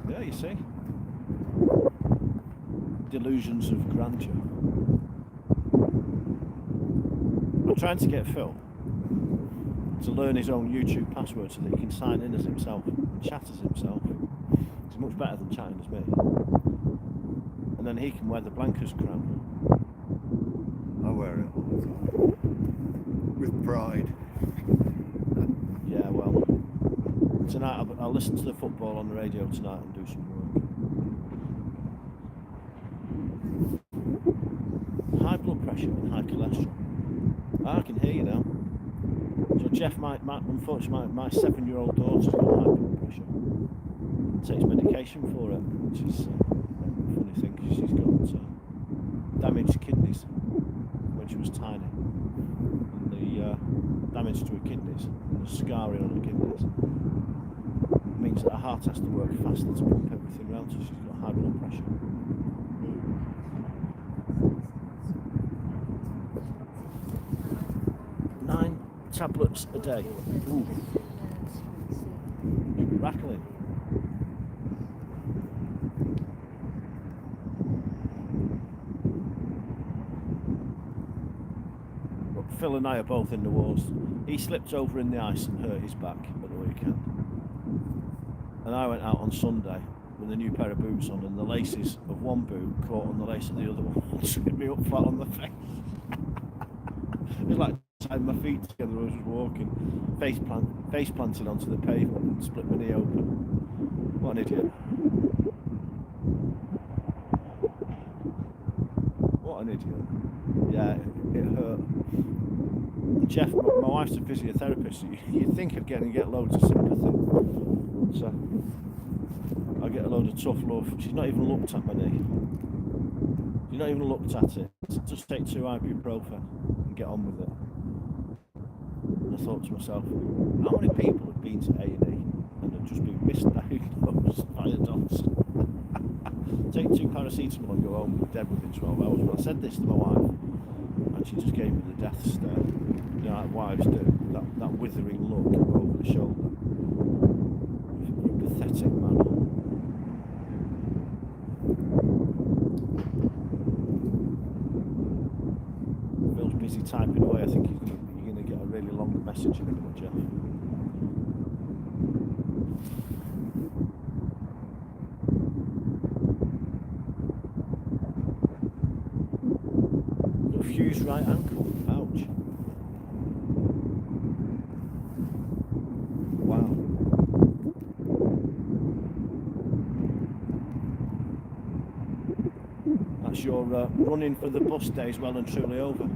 Yeah, you see. Delusions of grandeur. I'm trying to get Phil to learn his own YouTube password so that he can sign in as himself and chat as himself. He's much better than chatting as me. And then he can wear the Blankers crown. I wear it all the time. With pride. Yeah, well, tonight I'll listen to the football on the radio tonight and do some work. High blood pressure and high cholesterol. I can hear you now. So Jeff, unfortunately, my 7-year-old daughter's got high blood pressure. Takes medication for it, which is a funny thing because she's got damaged kidneys when she was tiny. And the damage to her kidneys and the scarring on her kidneys means that her heart has to work faster to pump everything around, so she's got high blood pressure. Tablets a day. Ooh. You'll be rattling. But Phil and I are both in the wars. He slipped over in the ice and hurt his back at the weekend. And I went out on Sunday with a new pair of boots on, and the laces of one boot caught on the lace of the other one and hit me up flat on the face. It was like tying my feet together as I was walking, face planted onto the pavement and split my knee open. What an idiot. What an idiot. Yeah, it hurt. And Jeff, my wife's a physiotherapist, so you'd think I'd get loads of sympathy. So I get a load of tough love. She's not even looked at my knee. She's not even looked at it. Just take 2 ibuprofen and get on with it. I thought to myself, how many people have been to A&E and have just been misdiagnosed by a doctor? Take 2 paracetamol and go home dead within 12 hours. Well, I said this to my wife, and she just gave me the death stare. You know, like wives do, that withering look over the shoulder. You pathetic man. Phil's busy typing away. I think you're going to get a really long message in a minute, Jeff. Got a fused right ankle. Ouch. Wow. That's your running for the bus days well and truly over.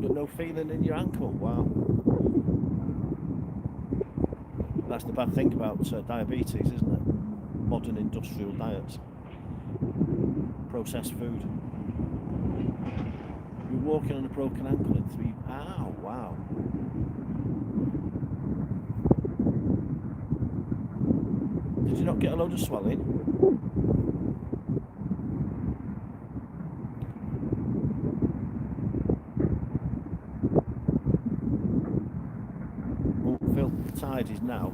Got no feeling in your ankle. Wow. That's the bad thing about diabetes, isn't it? Modern industrial diets. Processed food. You're walking on a broken ankle in 3... Ow, wow. Did you not get a load of swelling? Well, Phil, the tide is now,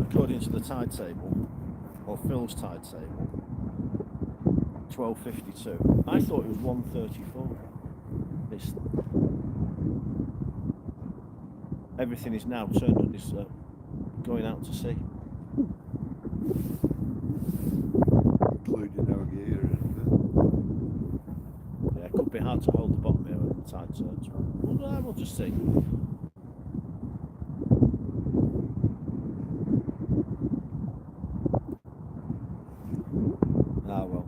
according to the tide table, or Phil's tide table, 12:52. I thought it was 1:34. It's everything is now turned on this going out to sea. Including our gear, isn't Yeah, it could be hard to hold the bottom here when the tide turns. We'll just see. Ah well.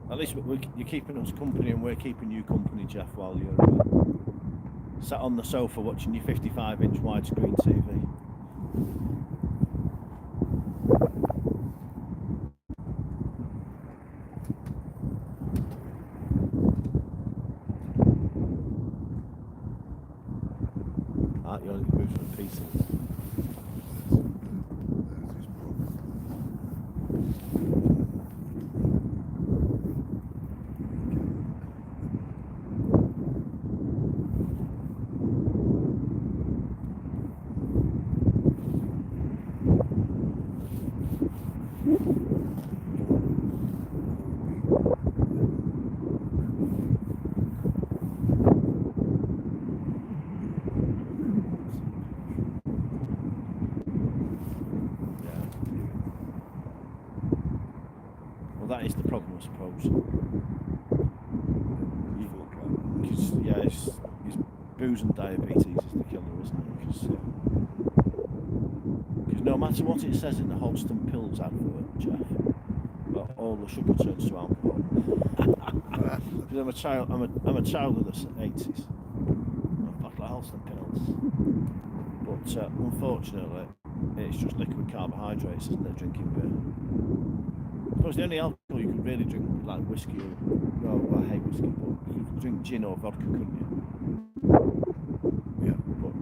At least you're keeping us company and we're keeping you company, Jeff, while you're sat on the sofa watching your 55-inch widescreen TV. Well, that is the problem, I suppose. You full can. Because yeah, it's booze and diabetes is the killer, isn't it? Because no matter what it says in the Holston Pills advert, Jeff, well, all the sugar turns to alcohol. Because I'm a child of the 80s. A bottle of Holston Pills. But unfortunately, it's just liquid carbohydrates, isn't it? Drinking beer. I suppose the only alcohol you could really drink would be like whiskey or, well, I hate whiskey, but you could drink gin or vodka, couldn't you? Yeah. But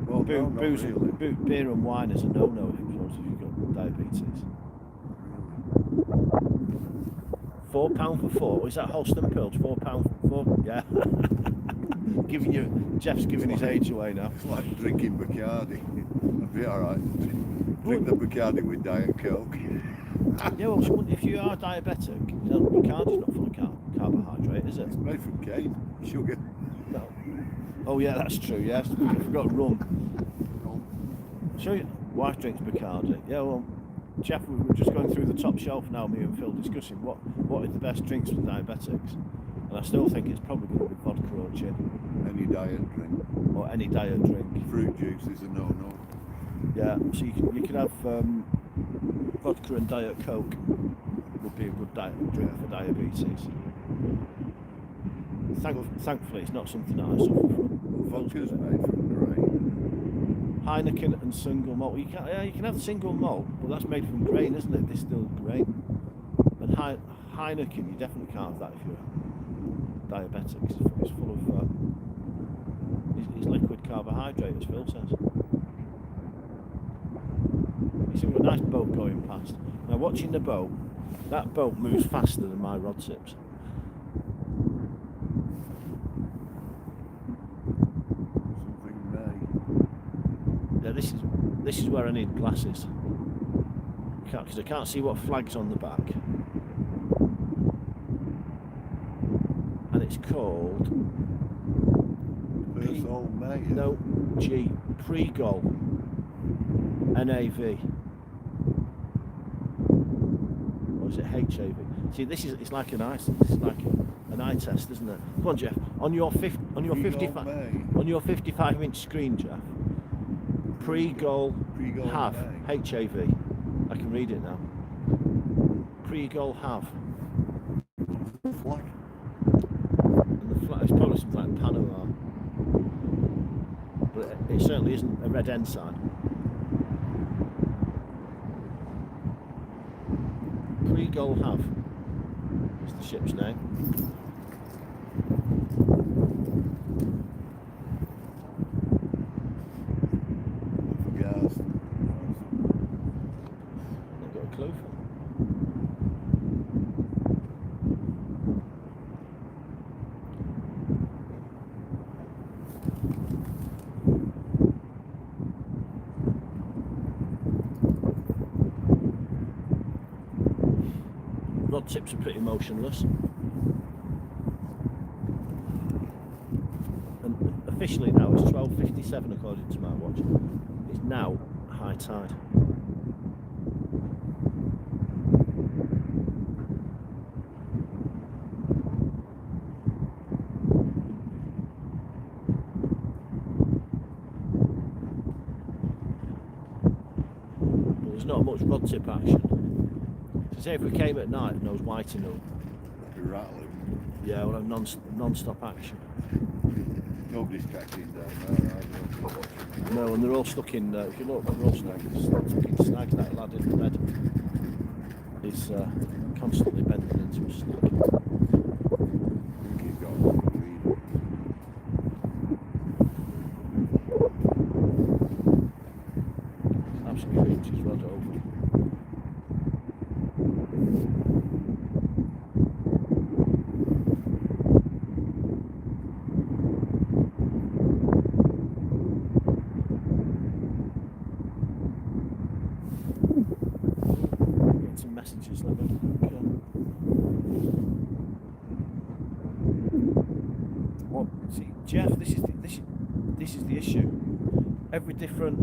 Well, no, not booze, really. beer and wine is a no-no if you've got diabetes. £4 for 4. Is that Holston Pills? £4 for 4? Yeah. Jeff's giving his age away now. It's like drinking Bacardi. I'd be alright. Drink the Bacardi with Diet Coke. Yeah, well, if you are diabetic, Bacardi's not full of carbohydrate, is it? It's made from cane, sugar. No. Oh yeah, that's true. Yes, I forgot rum. So your wife drinks Bacardi. Yeah, well, Jeff, we're just going through the top shelf now, me and Phil, discussing what are the best drinks for diabetics, and I still think it's probably going to be vodka or gin. Any diet drink. Or any diet drink. Fruit juice is a no-no. Yeah, so you can have vodka and Diet Coke would be a good diet drink for diabetes. Thankfully, it's not something that I suffer from. Vodka's made from grain. Heineken and single malt. You can have single malt, but that's made from grain, isn't it? Distilled grain. And Heineken, you definitely can't have that if you're diabetic. It's full of it's liquid carbohydrate, as Phil says. You see, we've got a nice boat going past. Now, watching the boat, that boat moves faster than my rod tips. Something may. Yeah, this is where I need glasses. Because I can't see what flag's on the back. And it's called Persol May. no G Pre-Gol NAV. Or is it HAV? See, it's like an eye. This is like an eye test, isn't it? Come on, Jeff. On your 55-inch screen, Jeff. Pre-Gol Pre-Gol have May. HAV. I can read it now. Pre-Gol have. Flag. And the flag is probably something like Panama. But it certainly isn't a red ensign. Pre-Gol have is the ship's name. Gas. I've got a clue for it. Rod tips are pretty motionless. And officially now it's 12:57 according to my watch. It's now high tide. But there's not much rod tip action. So say if we came at night and those whiting up, Be rattling. yeah, we'll have non-stop action. Nobody's catching down there, are they? No, and they're all stuck in, if you look, they're all stuck in snags. That lad in red is constantly bending into a snag. I think he's got one lead. Absolutely reaches rod over. Get some messages, let me look. Well, see, Jeff, this is the issue. Every different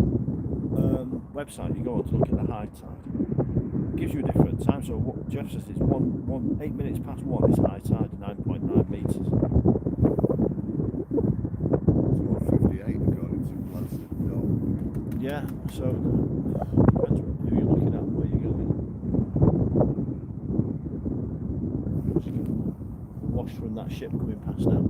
website you go on to look at the high tide, gives you a different time. So what Jeff says it's 8 minutes past 1 is high tide, 9.9 metres. It's 158 according to Glasgow. Yeah, so depends who you're looking at and where you're going. Just get a wash from that ship coming past now.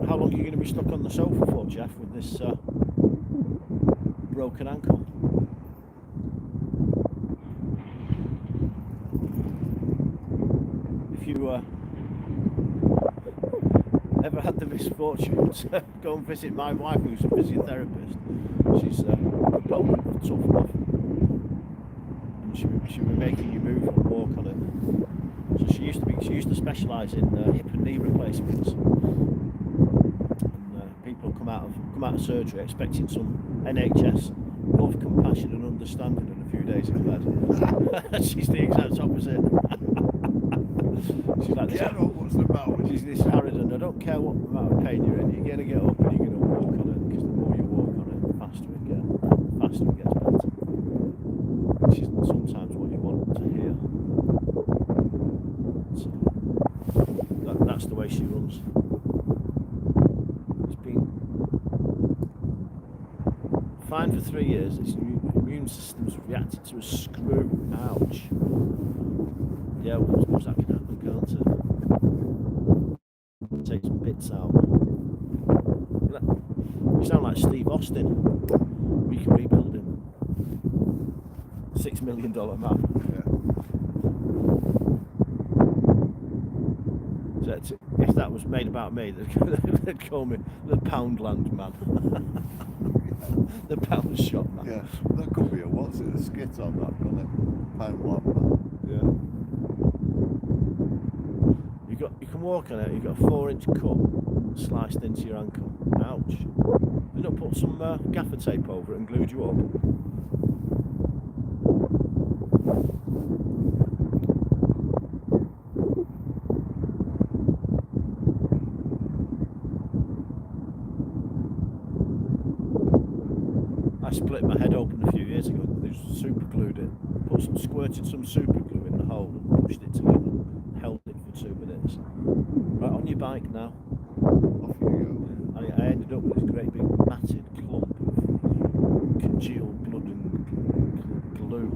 How long are you going to be stuck on the sofa for, Jeff, with this broken ankle? If you ever had the misfortune to go and visit my wife, who's a physiotherapist, she's a proponent of tough love, and she'll be making you move and walk on it. So she used to specialise in hip and knee replacements. People come out of surgery expecting some NHS love, compassion and understanding and a few days in bed. She's the exact opposite. She's like, Get up, what's the matter? she's this Harridan, I don't care what amount of pain you're in, you're going to get up and you're going to walk on it, because the more you walk on it, the faster it gets better. Which is sometimes what you want to hear. So, that's the way she runs. Fine for 3 years, its immune system's reacted to a screw. Ouch. Yeah, well, I suppose that can happen, can't it? Take some bits out. You sound like Steve Austin. We can rebuild him. $6 million man. Yeah. So if that was made about me, they'd call me the Poundland man. The pound shot man. Yeah, that could be a skit on that, couldn't it? Pound one. Yeah. You can walk on it. You've got a 4-inch cut sliced into your ankle. Ouch. You not put some gaffer tape over it and glued you up. I split my head open a few years ago. They super glued it, squirted some super glue in the hole and pushed it together. Held it for 2 minutes. Right, on your bike now. Off you go. I ended up with this great big matted clump of congealed blood and glue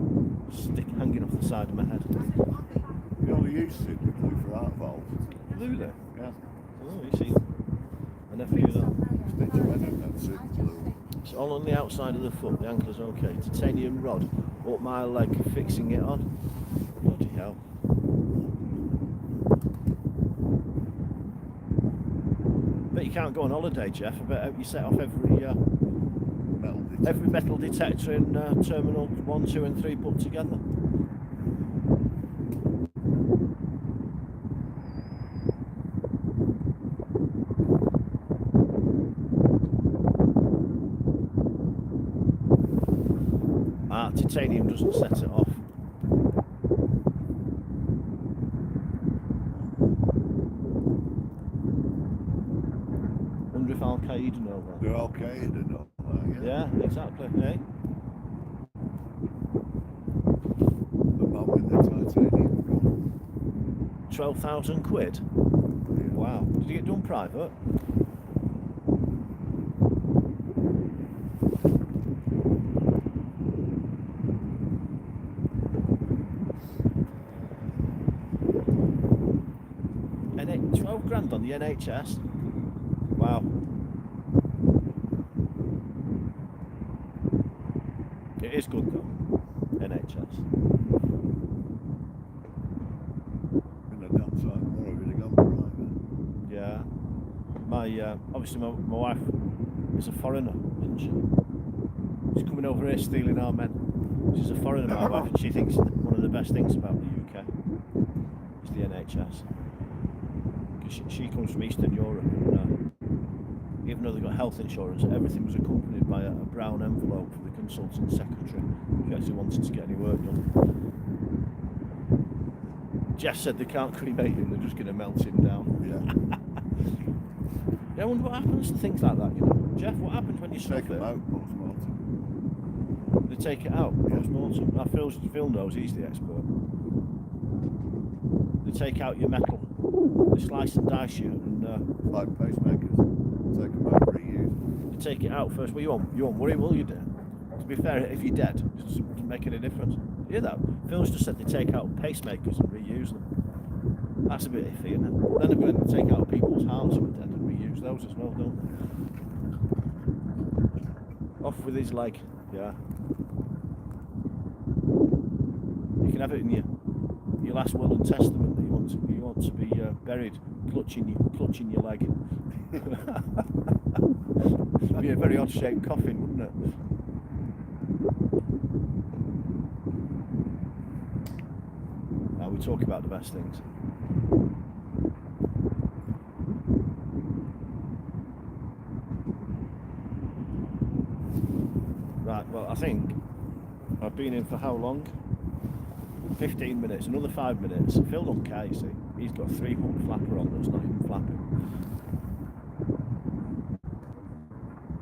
hanging off the side of my head. You only use super glue for heart valves. Glue there? Yeah. Oh, you see. I never knew that. Stitch them in and then super glue. It's all on the outside of the foot, the ankle is okay. Titanium rod up my leg, fixing it on. Bloody hell. But you can't go on holiday, Jeff. I bet you set off every metal detector in Terminal 1, 2 and 3 put together. Titanium doesn't set it off. Wonder if Al Qaeda know that. They're okay, they know that, Yeah, exactly. Eh? The man with the titanium gun. 12,000 quid? Yeah. Wow. Did you get done private? £12,000 on the NHS? Wow. It is good though, NHS. In the damn time, more of it gone private. Yeah. Obviously my wife is a foreigner, isn't she? She's coming over here stealing our men. She's a foreigner, my wife, and she thinks one of the best things about the UK is the NHS. Because she comes from Eastern Europe, and even though they got health insurance, everything was accompanied by a brown envelope for the consultant secretary if you actually wanted to get any work done. Jeff said they can't cremate him, they're just going to melt him down. Yeah. Yeah, I wonder what happens to things like that, you know. Jeff, what happens when you stuff Take them it? out post-mortem. They take it out post-mortem. Now, Phil knows, he's the expert. They take out your metal, they slice and dice you, and Like pacemakers. Take them out, reuse. they take it out first. Well, you won't worry, will you, dear? To be fair, if you're dead, it doesn't make any difference. You hear that? Phil's just said they take out pacemakers and reuse them. That's a bit iffy, isn't it? Then they're going to take out people's hearts who are dead and reuse those as well, don't they? Off with his leg, yeah. You can have it in your last will and testament that you want to be buried clutching your leg. It'd be a very odd shaped coffin, wouldn't it? Now we talk about the best things. Right, well, I think I've been in for how long? 15 minutes, another 5 minutes. Phil don't care, you see. He's got 3-hook flapper on that's not even flapping.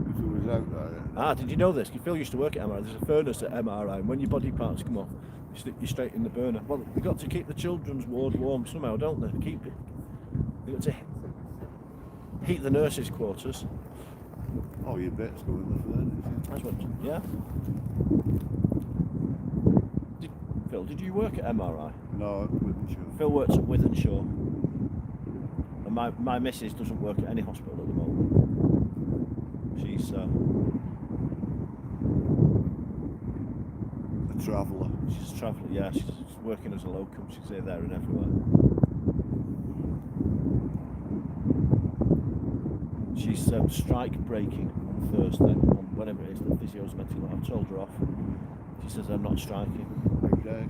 If it was out there. Ah, did you know this? Phil used to work at MRI. There's a furnace at MRI, and when your body parts come off, you stick you straight in the burner. Well, you've got to keep the children's ward warm somehow, don't they? Keep it. You've got to heat the nurses' quarters. Oh, your bits go in the furnace. That's what, yeah. Phil, did you work at MRI? No, I wouldn't sure. Phil works at Wythenshawe. And my missus doesn't work at any hospital at the moment. She's A traveller. she's a traveller, yeah, she's working as a locum, she's here, there and everywhere. She's strike breaking on Thursday, on whenever it is, the physio's meant to. I've told her off. She says I'm not striking. Big day,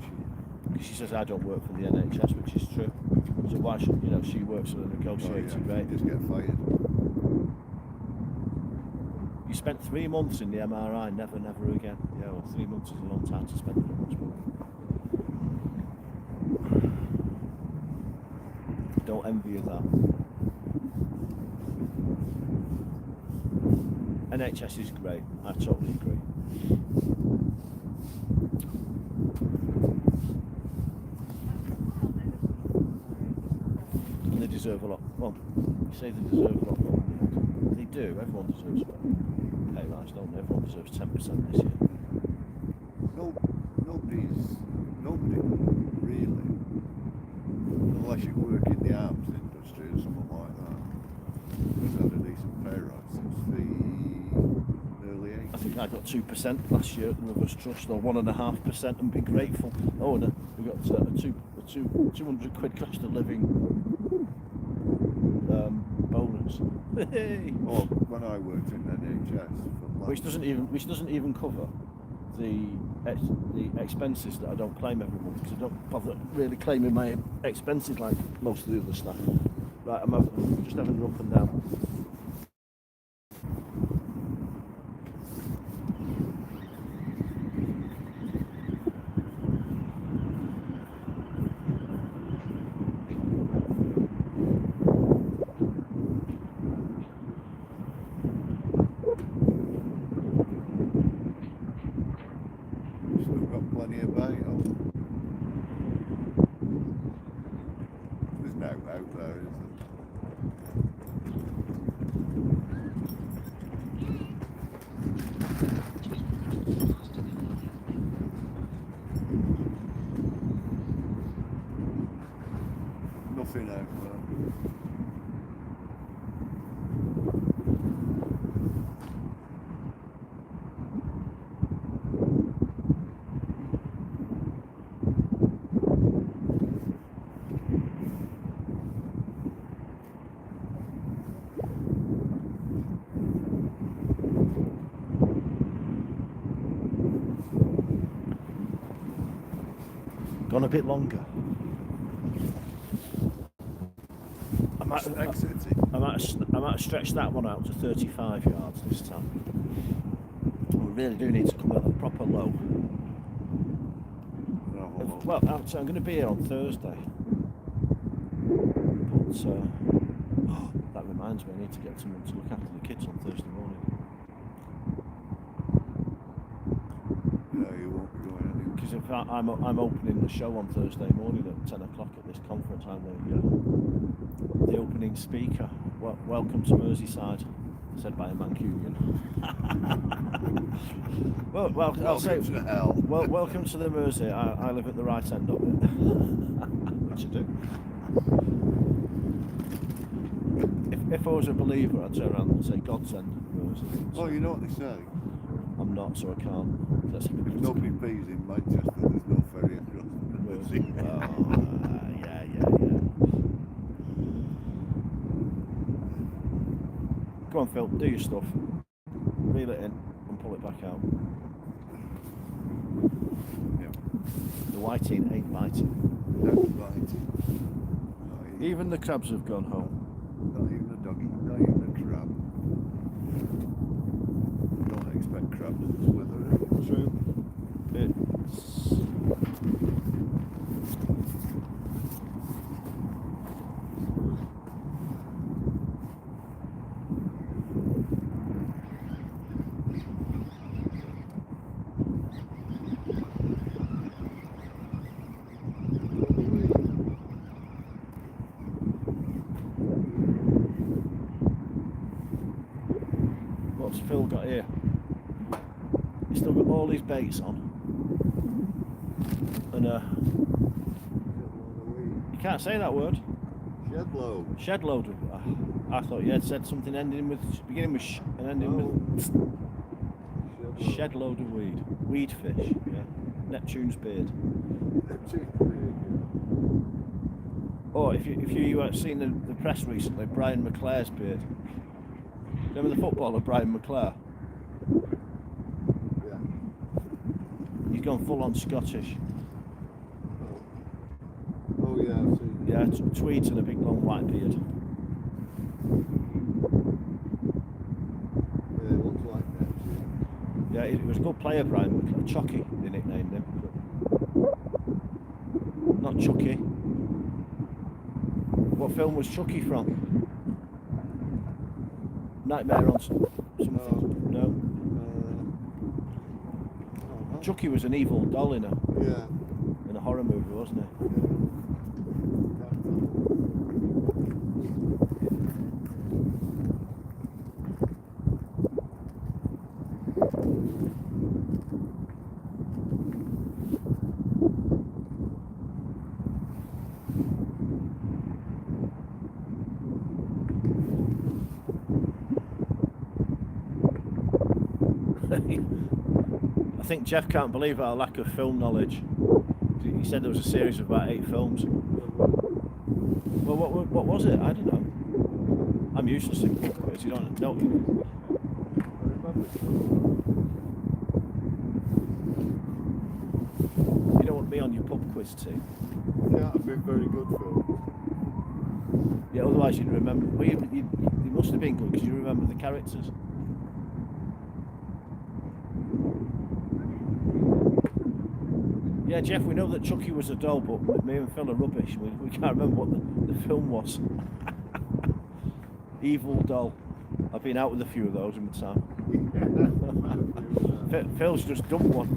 She says I don't work for the NHS, which is true. So why should, she works at a negotiated rate. Just get fired. You spent 3 months in the MRI, never again. Yeah, well, 3 months is a long time to spend in a hospital. Don't envy you that. NHS is great, I totally agree. And they deserve a lot. Well, you say they deserve a lot more. They do, everyone deserves pay rise, don't they? Everyone deserves 10% this year. Nobody really, unless you work in the arms industry or something like that, has had a decent pay rise since the early 80s. I think I got 2% last year at the Rivers Trust, or 1.5%, and be grateful. Oh, and we got a 200 quid cost of living bonus. Well, when I worked in NHS, which doesn't even cover the expenses that I don't claim every month, because I don't bother really claiming my expenses like most of the other staff. Right, I'm just having an up and down. still got plenty of bait on. There's no out there, is there? Nothing out there. Gone a bit longer. I might have stretched that one out to 35 yards this time. We really do need to come at a proper low. Well, I'm going to be here on Thursday. But that reminds me, I need to get someone to look after the kids on Thursday morning. Yeah, you won't be going anywhere. Because if I'm opening the show on Thursday morning at 10 o'clock at this conference. I'm the opening speaker. Welcome to Merseyside, said by a Mancunian. well, I'll say, to hell. well, welcome to the Mersey. I live at the right end of it, which I do. If I was a believer, I'd turn around and say God's end Mersey. Oh, you know what they say? I'm not, so I can't. That's If nobody pays in Manchester, there's no ferry across the Mersey. Yeah. Go on, Phil, do your stuff. Reel it in and pull it back out. Yeah. The whiting ain't biting. That's biting. Even the crabs have gone home. Not even a doggy, not even a crab. Don't expect crabs in this weather. True. What's Phil got here? He's still got all his baits on. And you can't say that word. Shed load. Shed load of. I thought you had said something beginning with sh and ending with shed load of weed. Weed fish. Yeah. Neptune's beard. Oh, if you seen the press recently, Brian McClare's beard. Remember the footballer Brian McClare? Yeah. He's gone full on Scottish. Oh yeah, I've seen it. Yeah, tweeds and a big long white beard. Yeah, it looks like that. Yeah, he was a good player, Brian McClare. Chucky, they nicknamed him. Not Chucky. What film was Chucky from? Nightmare on something. No. Chucky was an evil doll in a horror movie, wasn't he? I think Jeff can't believe our lack of film knowledge. He said there was a series of about 8 films. Well, what was it? I don't know. I'm useless in pub quiz. You don't know. You don't want me on your pub quiz team. Yeah, I've been very good, Phil. Yeah, otherwise you'd remember. Well, you must have been good because you remember the characters. Yeah, Jeff, we know that Chucky was a doll, but me and Phil are rubbish. We can't remember what the film was. Evil doll. I've been out with a few of those in my time. Phil's just done one.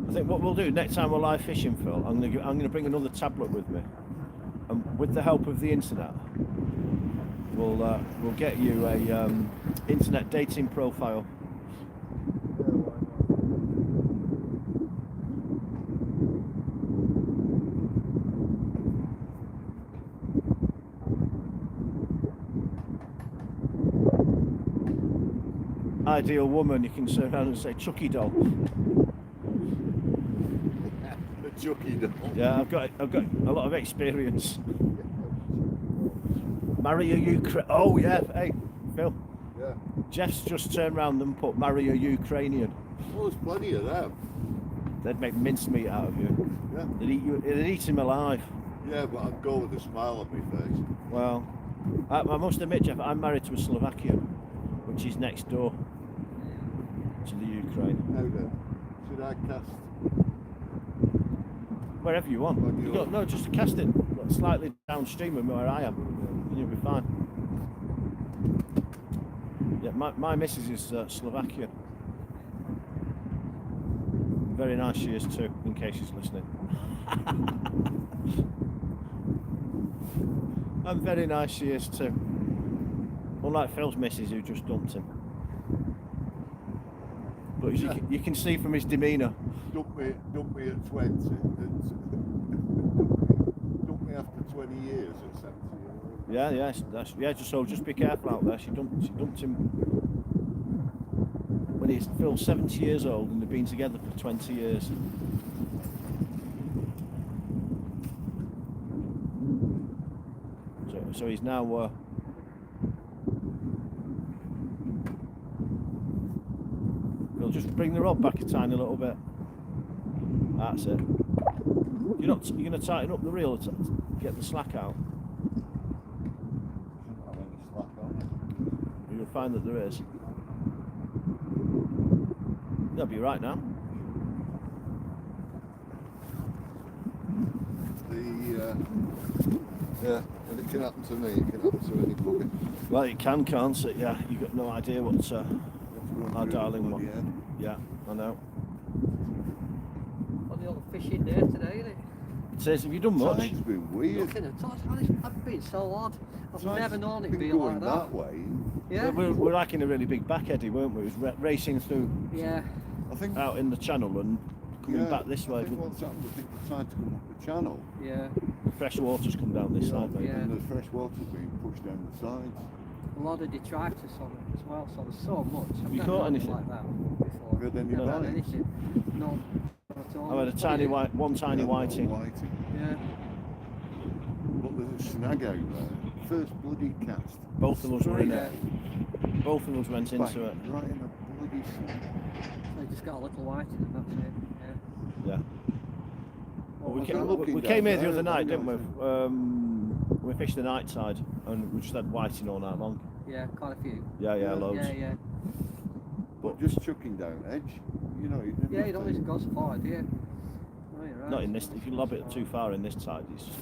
I think what we'll do next time we're live fishing, Phil, I'm going to bring another tablet with me, and with the help of the internet, we'll get you a internet dating profile. Ideal woman, you can turn around and say Chucky doll. Chucky doll. Yeah, I've got a lot of experience. Marry a Ukraine. Oh yeah, hey Phil. Yeah. Jeff's just turned round and put marry a Ukrainian. Well, there's plenty of them. They'd make mincemeat out of you. Yeah. They'd eat him alive. Yeah, but I'd go with a smile on my face. Well, I must admit, Jeff, I'm married to a Slovakian, which is next door to the Ukraine. Now then, should I cast? Wherever you want. Where do you No, just cast it slightly downstream of where I am, and you'll be fine. Yeah, my missus is Slovakian. Very nice she is too, in case she's listening. And very nice she is too. Unlike Phil's missus who just dumped him. But as you can see from his demeanour. Dump me at 20. Dump me after 20 years at 70. Yeah, just be careful out there. She dumped him when he's Phil 70 years old and they've been together for 20 years. So he's now we'll just bring the rod back a tiny little bit. That's it. You're going to tighten up the reel to get the slack out. Shouldn't have any slack on You'll find that there is. That'll be right now. Yeah, and it can happen to me, it can happen to anybody. Well, it can't it? Yeah, you've got no idea what our darling one. one. Yeah, I know. On the old fishing day today, isn't it? It says, have you done much? Tide's been weird. Nothing at all. I've been so odd. I've Tide's never known it been be going like that. that way. Yeah. We're like in a really big back eddy, weren't we? It was racing through Yeah. I think out in the channel and coming back this way. I think what's happened, I think the tide's come up the channel. Yeah. Fresh water's come down this side, mate. Yeah. And the fresh water's being pushed down the sides. A lot of detritus on it as well, so there's so much. I've you never caught known it anything? like that before. Have you had any Never had bites? anything. No. At all. I had a tiny one tiny Yeah, whiting. whiting. Yeah. But there's a snag out there. First bloody cast. Both of us were in Yeah. it. Both of us went Bang, into it. right in the bloody snag. So you just got a little whiting and that's it. Yeah. Yeah. Well, What was we that? looking came here down the other there, night, didn't we? wasn't We fished the night tide and we just had whiting all night long. Yeah, quite a few. Yeah, loads. Yeah, yeah. But just chucking down edge. You know, you Yeah, you don't need to go so far, do you? No, you're right. Not in this. If you lob it too far in this tide, it's just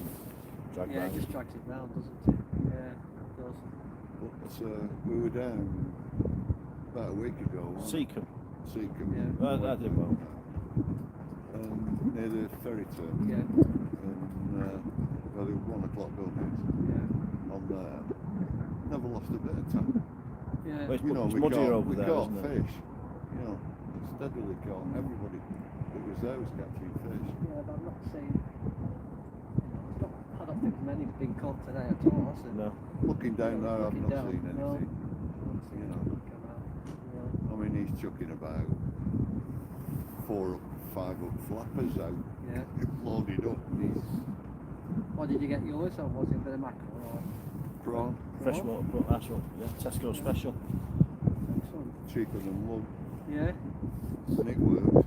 drag Yeah, round. it just drags it round, doesn't it? Yeah, it does. But we were down about a week ago. Seacombe. Seacombe. Yeah. Well, that did well. Near the ferry terminal. Yeah, And well, the 1 o'clock buildings yeah. on there. Never lost a bit of time. Yeah. Well, it's, You know, it's we muddier caught, over we there, caught isn't it? fish. You know, steadily caught. Everybody that was there was catching fish. Yeah, but I'm not saying. I don't think many have been caught today at all, has there? No. Looking down there, I've Looking not down, seen no. anything. You know, I mean, he's chucking about 4 up, 5 up flappers out, Yeah. loaded up. And he's What did you get yours on? Was it a bit of mackerel or prawn, Freshwater, but that's what. Yeah, Tesco special. excellent? cheaper than love, Yeah, and it works.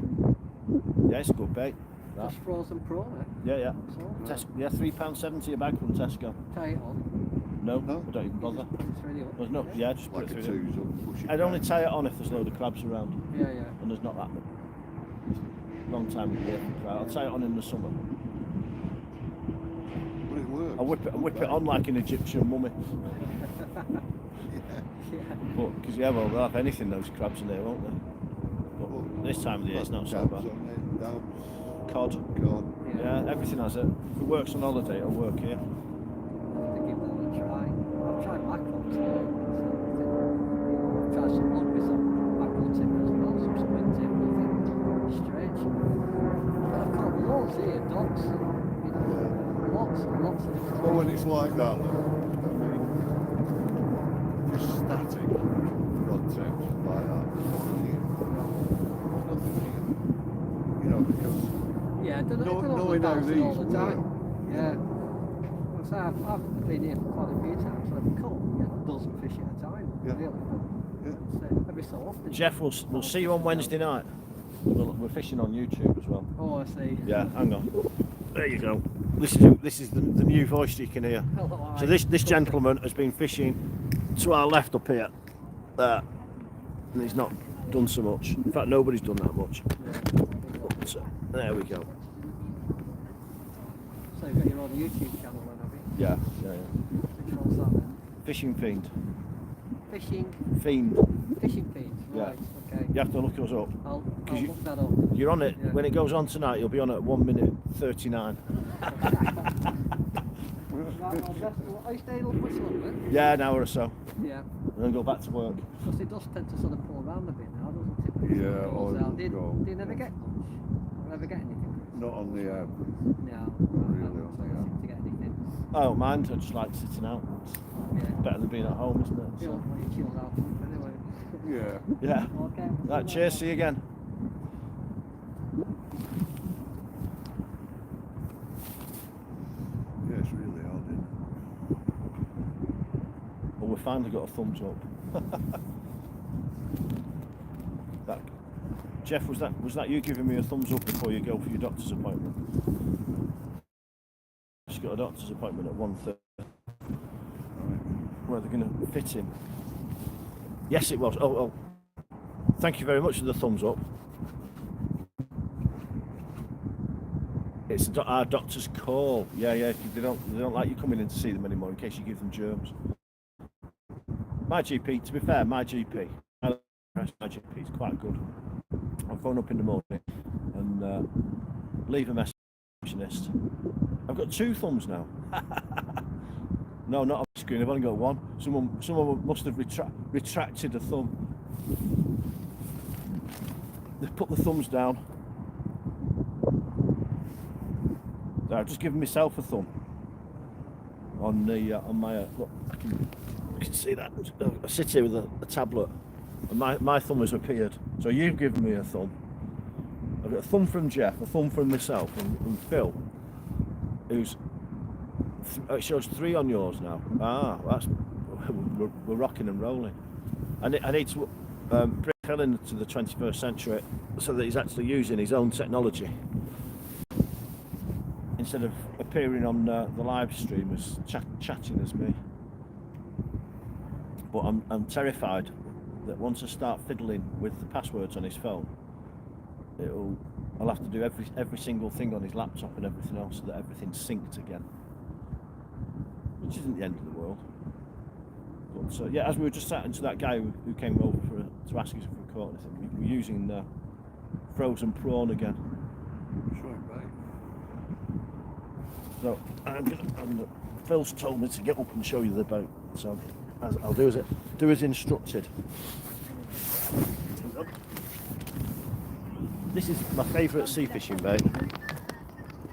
Yeah, it's a good bait. That. just frozen prawn, eh? Yeah. So, Yeah, £3.70 a bag from Tesco. tie it on. No, No. I don't even bother. Put it through the hook. There's no. Yeah, just put Like it a through. twos up, push it I'd only down. tie it on if there's a load of crabs around, Yeah, and there's not that. Long time of year for crab. I'll tie it on in the summer. But it works. I whip it on like an Egyptian mummy. yeah. But because well, they'll have anything those crabs in there, won't they? But this time of the year, it's not so Dabs bad. on it, dabs, Cod. cod. Yeah, everything has it. If it works on holiday, it'll work here. I'll have to give that a try. I've tried mackerel today. I've tried some lug with some mackerel tip as well, some squid tip, nothing strange. But I've caught loads here, dogs, lots and lots of different Well, when it's like that, I mean, just static rod tips like that, there's nothing here. There's nothing here. You know, because Yeah, knowing how these all the work. time. Yeah. Well, so I've been here quite a few times, so I've caught a dozen fish at a time, Yeah. really. Yeah. So every so often. Jeff, we'll see you on Wednesday night. We're fishing on YouTube as well. Oh, I see. Yeah, hang on. There you go. This is the new voice you can hear. Hello, So this gentleman has been fishing to our left up here, and he's not done so much. In fact, nobody's done that much. So there we go. So you've got your own YouTube channel then, have you? Yeah. Which one's that then? Fishing Fiend. Fishing Fiend. Fiend. Yeah. Right, okay. You have to look us up. I'll you- look that up. You're on it. Yeah. When it goes on tonight, you'll be on at 1 minute 39. Right, well, are you staying up with some Yeah, an hour or so, Yeah. and then go back to work. Because it does tend to sort of pull around a bit now, doesn't it? When it Yeah, goes or out. Do go. you never get much? Never get anything? Not on the No. really I on don't the seem to get anything. Oh, mind, I just like sitting out. Yeah. Better than being at home, isn't it? Feel So, when you chilled out anyway. Yeah. yeah. Okay. Right, cheers, see you again. Yeah, it's really hard, isn't Well, we finally got a thumbs up. that, Jeff, was that you giving me a thumbs up before you go for your doctor's appointment? She's got a doctor's appointment at 1:30. Where they're going to fit him. Yes, it was. Oh, thank you very much for the thumbs up. It's our doctor's call. Yeah. They don't like you coming in to see them anymore in case you give them germs. My GP, to be fair, my GP is quite good. I'll phone up in the morning and leave a message. I've got 2 thumbs now. No, not on the screen. I've only got 1. Someone must have retracted a thumb. They've put the thumbs down. I've just given myself a thumb on the on my look. You can see that. I sit here with a tablet, and my thumb has appeared. So you've given me a thumb. I've got a thumb from Jeff, a thumb from myself, and Phil, who's. It shows 3 on yours now. That's we're rocking and rolling. I need to bring Phil into the 21st century so that he's actually using his own technology instead of appearing on the live stream as chatting as me. But I'm terrified that once I start fiddling with the passwords on his phone, I'll have to do every single thing on his laptop and everything else so that everything's synced again. Which isn't the end of the world. But yeah, as we were just chatting to that guy who came over to ask us if we caught anything, we're using frozen prawn again. Showing back. So Phil's told me to get up and show you the boat, so I'll do as instructed. This is my favourite sea fishing bait.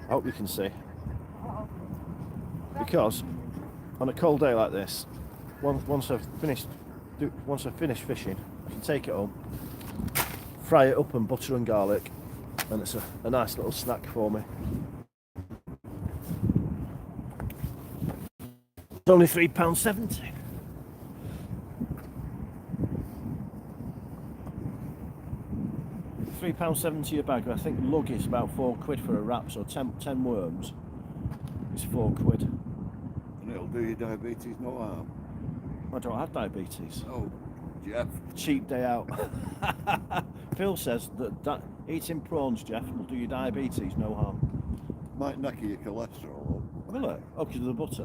I hope you can see, because on a cold day like this, once I've finished fishing, I can take it home, fry it up in butter and garlic, and it's a nice little snack for me. It's only £3.70. £3.70 a bag. I think lug is about £4 for a wrap, so 10 worms is £4. And it'll do your diabetes no harm. I don't have diabetes. Oh, Jeff. Cheap day out. Phil says that eating prawns, Jeff, will do your diabetes no harm. Might knock your cholesterol up. Will it? Oh, because of the butter.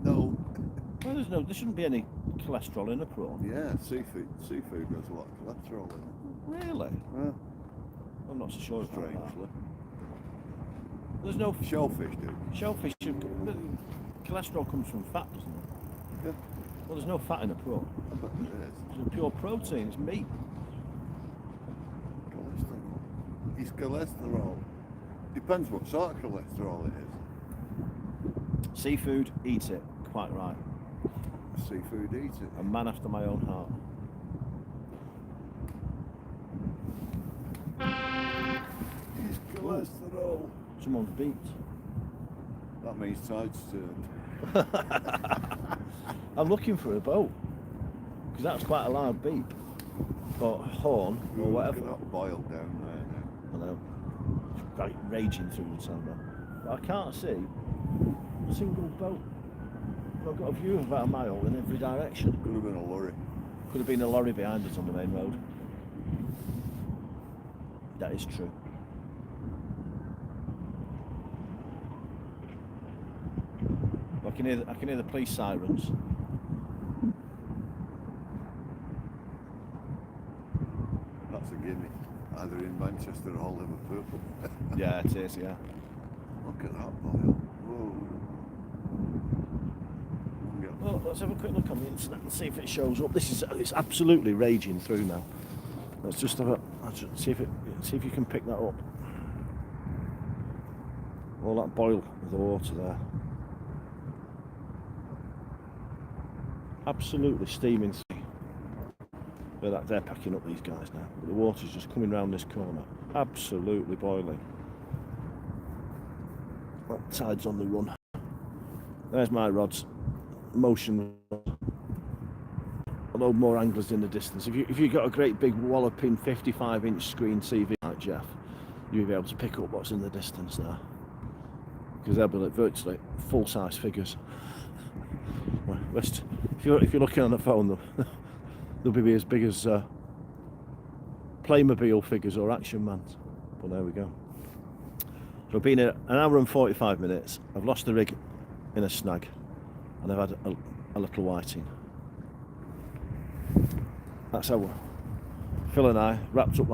No. Well, there shouldn't be any cholesterol in a prawn. Yeah, seafood has a lot of cholesterol in it. Really? Yeah. I'm not so sure about that. Strangely. There's no Shellfish do. shellfish. Cholesterol comes from fat, doesn't it? Yeah. Well, there's no fat in a prawn. I bet it is. It's pure protein. It's meat. Cholesterol. It's cholesterol. Depends what sort of cholesterol it is. Seafood, eat it. Quite right. Seafood eat it. A man after my own heart. It's cholesterol. Someone's beeped. That means tide's turned. I'm looking for a boat because that's quite a loud beep or horn or whatever. Look at that boil down there now. I know. It's right raging through the Tidal. But I can't see a single boat. I've got a view of about a mile in every direction. Could have been a lorry. Could have been a lorry behind us on the main road. That is true. I can hear the police sirens. That's a gimme. Either in Manchester or Liverpool. Yeah, it is. Yeah. Look at that boil. Whoa. Well, let's have a quick look on the internet and see if it shows up. It's absolutely raging through now. Let's just have see if you can pick that up. All that boil of the water there. Absolutely steaming through. They're packing up these guys now. But the water's just coming round this corner. Absolutely boiling. That tide's on the run. There's my rods. Motion. A load more anglers in the distance. If you've got a great big walloping 55-inch screen TV like Jeff, you'll be able to pick up what's in the distance there. Because they'll be like virtually full-size figures. If you're looking on the phone, they'll be as big as Playmobil figures or Action Mans. But there we go. So I've been here an hour and 45 minutes. I've lost the rig in a snag, and I've had a little whiting. That's how Phil and I wrapped up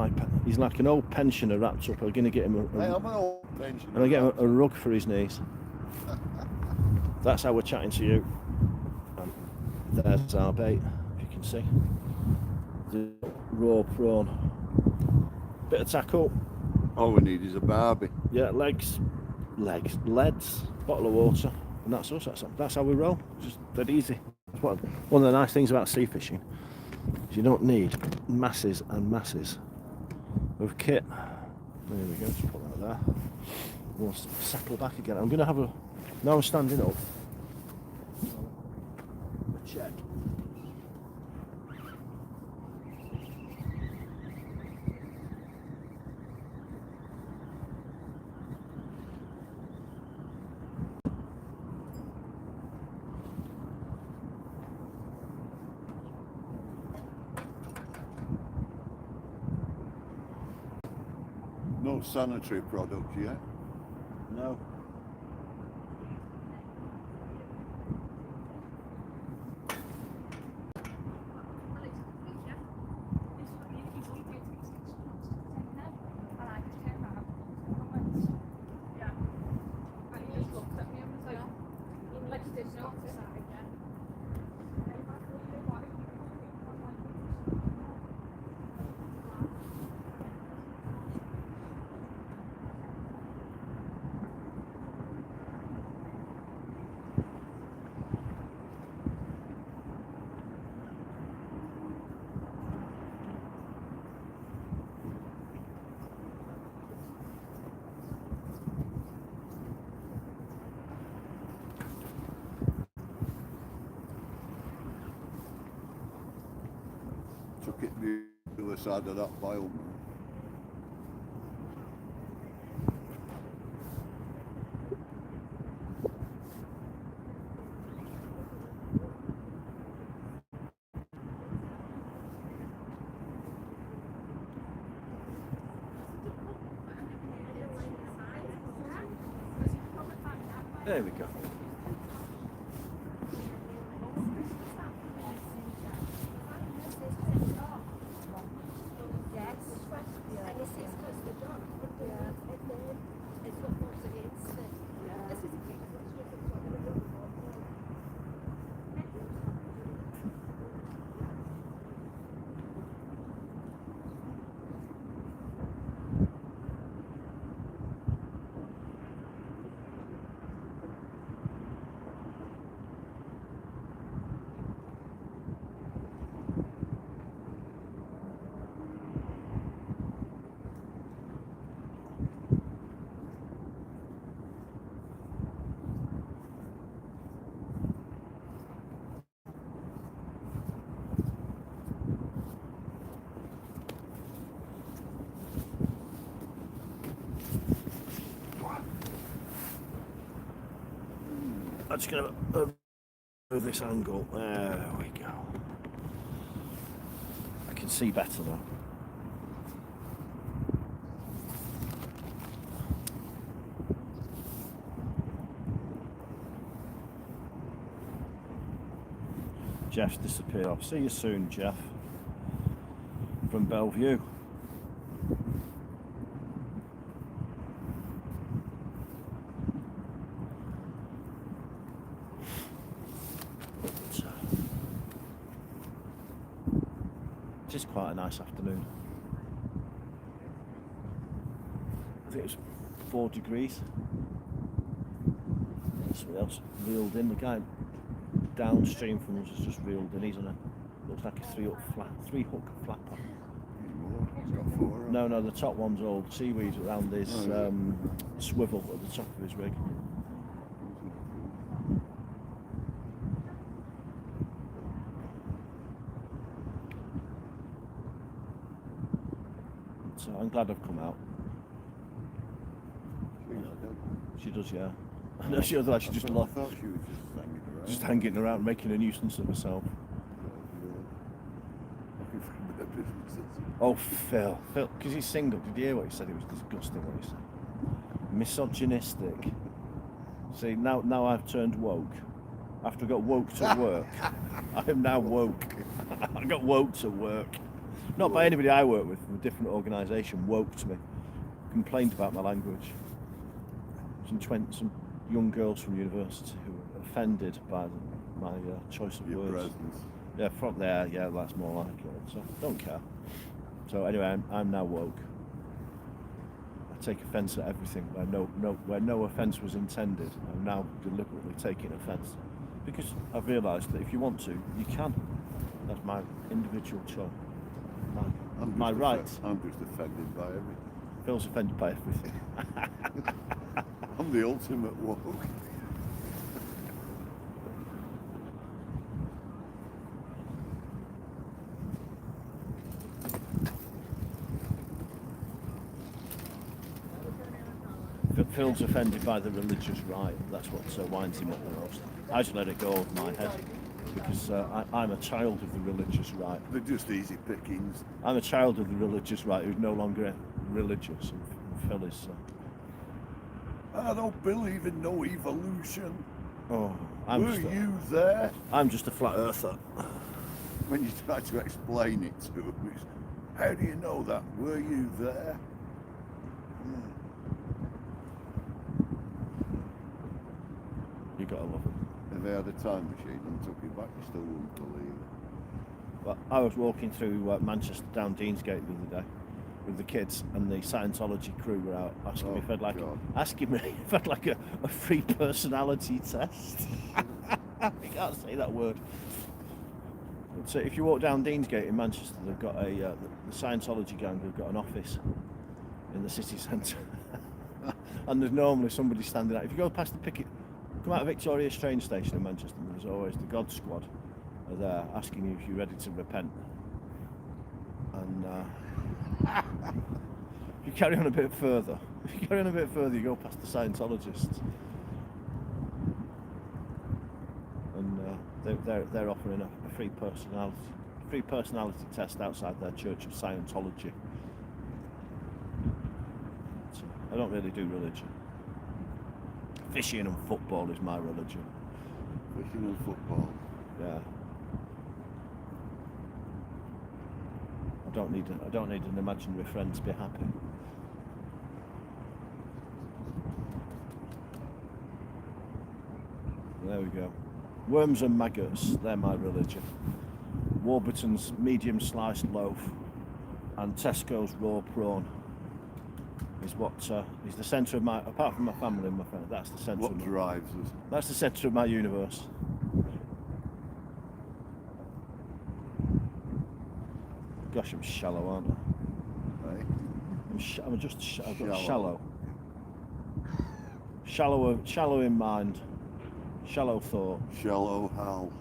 he's like an old pensioner wrapped up. I'm going to get him Hey, I'm an old pensioner. I'm going to get him a rug for his knees. That's how we're chatting to you. And there's our bait, if you can see. The raw prawn. Bit of tackle. All we need is a barbie. Yeah, legs, leads, bottle of water, and that's us. That's how we roll. Just dead easy. That's one of the nice things about sea fishing is you don't need masses and masses of kit. There we go. Just put that there. We'll settle back again. I'm going to have a. Now I'm standing up. Check. No sanitary products yet. No. Took it to the other side of that boil. There we go. I'm just going to move this angle. There we go. I can see better now. Jeff's disappeared off. See you soon, Jeff. From Bellevue. It is quite a nice afternoon. I think it's 4 degrees. Somebody else reeled in. The guy downstream from us has just reeled in. He's on a, looks like a 3-hook flapper. He's got 4. No, the top one's all seaweed around his swivel at the top of his rig. So I'm glad I've come out. She does, yeah. I know she otherwise she just I lost. thought she was just hanging around. Just hanging around, making a nuisance of herself. Looking for a bit of business. Oh, Phil, because he's single. Did you hear what he said? It was disgusting what he said. Misogynistic. See, now I've turned woke. After I got woke to work, I am now woke. I got woke to work. Not by anybody I work with from a different organisation. Woke to me. Complained about my language. Some young girls from university who were offended by my choice of Your words. presence. Yeah, from there, yeah, that's more like it. So don't care. So anyway, I'm now woke. I take offence at everything where no offence was intended. I'm now deliberately taking offence because I've realised that if you want to, you can. That's my individual choice. My right. I'm just offended by everything. Phil's offended by everything. I'm the ultimate woke. Phil's offended by the religious right. That's what winds him up the most. I just let it go over my head because I'm a child of the religious right. They're just easy pickings. I'm a child of the religious right who's no longer religious, and Phil is. I don't believe in no evolution. Oh, Were you there? I'm just a flat earther. When you try to explain it to them, it's, how do you know that? Were you there? You gotta love it. If they had a time machine and took you back, you still wouldn't believe it. But I was walking through Manchester down Deansgate the other day with the kids, and the Scientology crew were out asking me if I'd like a free personality test. You can't say that word. So if you walk down Deansgate in Manchester, they've got the Scientology gang. They've got an office in the city centre, and there's normally somebody standing out. If you go past the picket, come out of Victoria train station in Manchester, there's always the God Squad are there asking you if you're ready to repent. And if you carry on a bit further, you go past the Scientologists, and they're offering a free personality test outside their Church of Scientology. So I don't really do religion. Fishing and football is my religion. Fishing and football. Yeah. I don't need an imaginary friend to be happy. There we go. Worms and maggots, they're my religion. Warburton's medium sliced loaf and Tesco's raw prawn is what is the centre of my, apart from my family and my friends, that's the centre What drives us? That's the centre of my universe. Gosh, I'm shallow, aren't I? Eh? I'm just I've got Shallow. shallow in mind, shallow thought. Shallow Hal.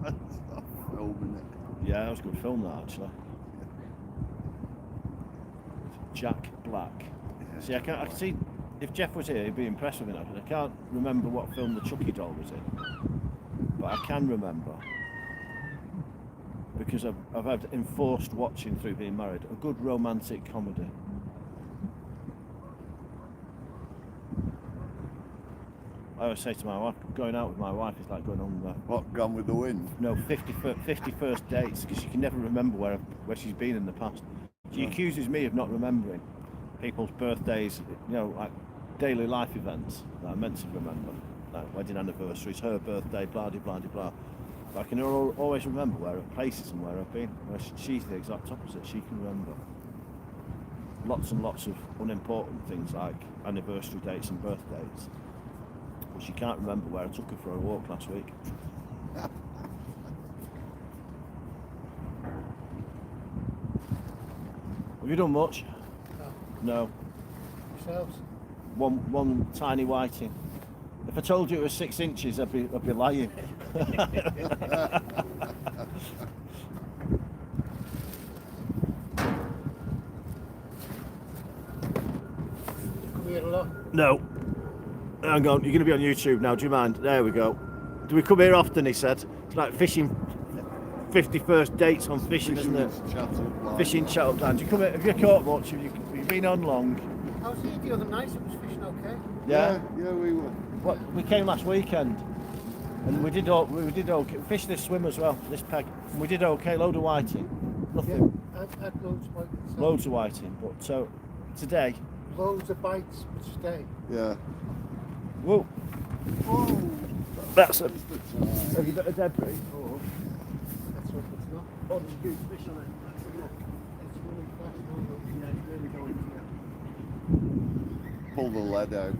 That's not filming it. Yeah, that was a good film, that actually. Jack Black. Yeah, See, I can see if Jeff was here, he'd be impressed with it. I can't remember what film the Chucky doll was in, but I can remember because I've had enforced watching through being married. A good romantic comedy. I always say to my wife, going out with my wife is like going on What, Gone with the Wind? 51st dates, because she can never remember where she's been in the past. She accuses me of not remembering people's birthdays, like daily life events that I'm meant to remember, like wedding anniversaries, her birthday, blah de blah de blah. But I can always remember places and where I've been. Where she's the exact opposite. She can remember lots and lots of unimportant things like anniversary dates and birthdays. But she can't remember where I took her for a walk last week. Have you done much? No. Yourselves? One tiny whiting. If I told you it was 6 inches, I'd be lying. Come here a lot. No. Hang on, you're going to be on YouTube now, do you mind? There we go. Do we come here often, he said? It's like fishing, 51st dates on fishing, isn't it? Fishing chat up down. Do you come here, have you caught much? Have you been on long? I was here the other night, it was fishing okay. Yeah? Yeah, we were. What, we came last weekend and we did okay. Fished this swim as well, this peg. And we did okay, load of whiting. Nothing. Yeah, I've had loads of bites. Loads of whiting, but so today. Loads of bites, but stay. Yeah. Whoa. Oh, That's a bit of debris. oh. That's what it's not. Oh, there's a good fish on it. It's really fast, no, no. Yeah, it's really going to Pull the lead out.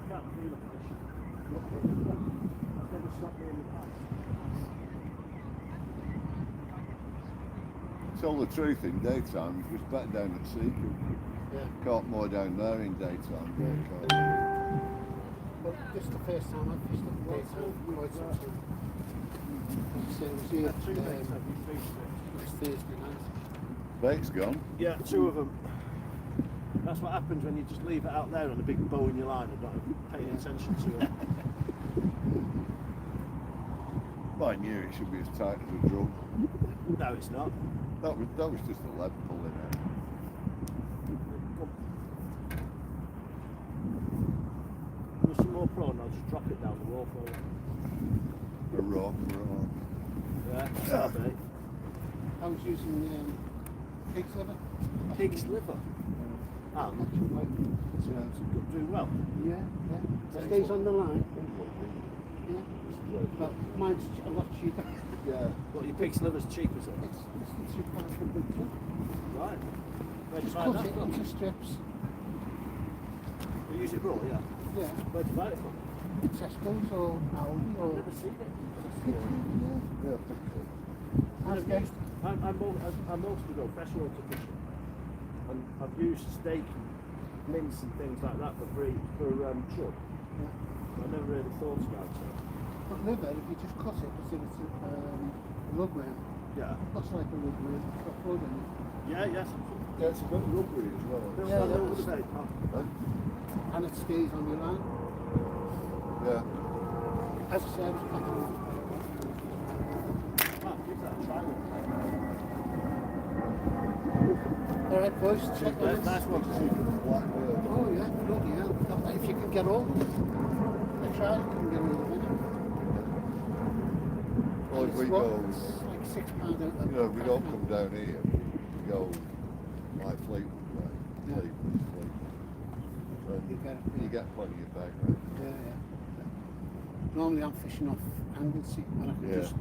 Can't feel a fish. I've never stopped me in the past. Tell the truth, in daytime, it was better down at sea. Yeah. Caught more down there in daytime. Well, this is the first time I've fished in daytime. Quite some time. As I said, it was here, it was Thursday night. Bait's gone. Yeah, 2 of them. That's what happens when you just leave it out there on a big bow in your line and not paying attention to it. I knew it should be as tight as a drum. No, it's not. That was just the lead pulling out. There's some more prawn, I'll just drop it down the wall for you. A rock. Yeah, that's our bait. I was using pig's liver. Pig's liver. Ah, it's doing well. Yeah, yeah. It stays on the line. Yeah. But mine's a lot cheaper. Yeah. Well, your pig's liver's cheap, is it? It's £2 for a big one. Right. Where'd you Just find cut that it from? into strips. You use it raw, yeah. Yeah. Where'd you buy it from? Tesco's or Aldi I've or... never seen it. Yeah. I mostly go freshwater fishing, and I've used steak, mince, and things like that for chub. I never really thought about it. But liver, if you just cut it, as if it's a lug worm, Yeah. looks like a lug worm, it's got blood in it. Yeah. Yes. Yeah, it's a bit rubbery as well. Yeah, All yeah. over the bait, huh? And it stays on your line. Yeah. As I said, it's like a Ah, give that a try. Alright boys, check on this. Nice one. Oh yeah, bloody hell. If you can get all, I tried, you can get all of it. Well, if It's we what? go, It's like £6 you know, if we don't come down here, we go like Fleetwood way. Yeah. Fleetwood. And you get plenty of bag, right? Yeah. Normally I'm fishing off Anglesey and I can Yeah. just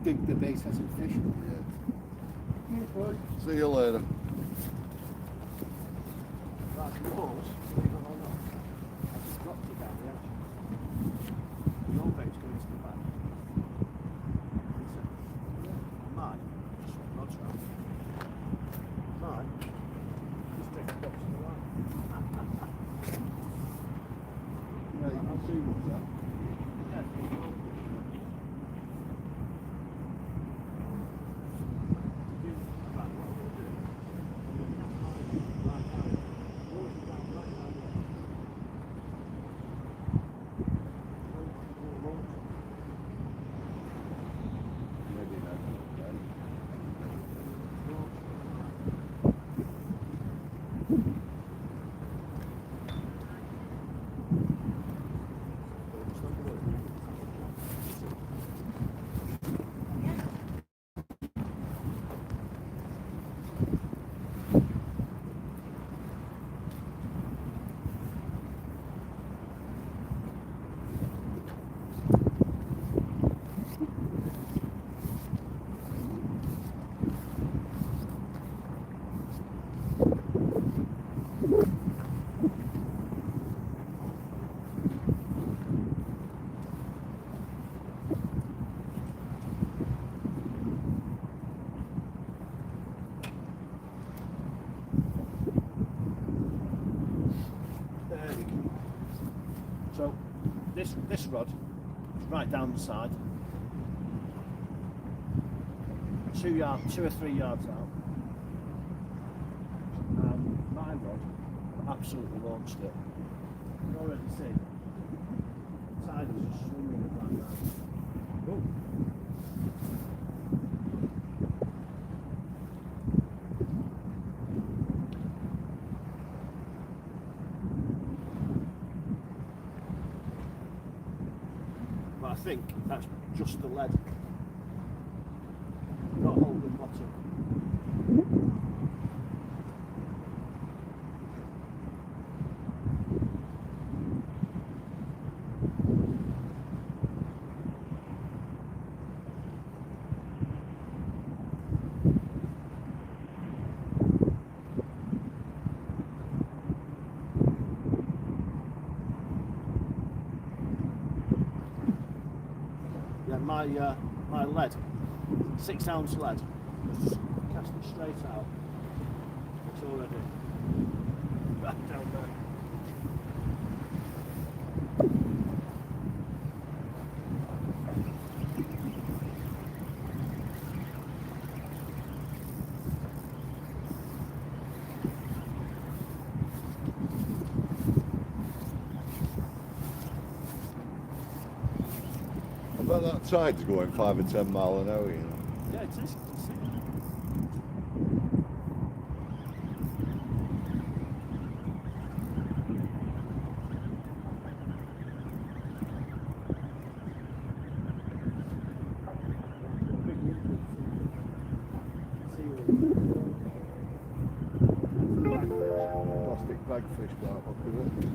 dig the bait as I'm fishing. Yeah. Yeah, boy. See you later. That's yours. Believe it or not. I just dropped it down the edge. Your bait's going to the back. Mine. Just swap rods round. Mine. Just take a box of the line. Yeah, you can see what's that. So this rod is right down the side, 2 or 3 yards out, and my rod absolutely launched it. You can already see the tide is just swinging it right now. Oh. But I think that's just the lead, not holding bottom. Yeah, my lead, 6 ounce lead, was just cast it straight out. It's already back down there. I bet that tide's going 5 or 10 mile an hour, you know. Yeah, it is. It's Plastic bagfish, that look at it.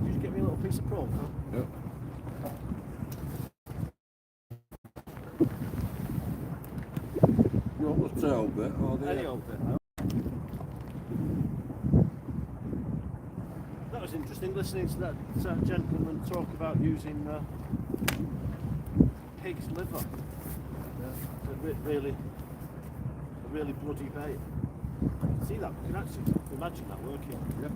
Did you get me a little piece of prawn, huh? Yep. You want the tail bit or the Any old bit. That was interesting, listening to that gentleman talk about using pig's liver. Yeah. A really bloody bait. See that? You can actually imagine that working. Yep.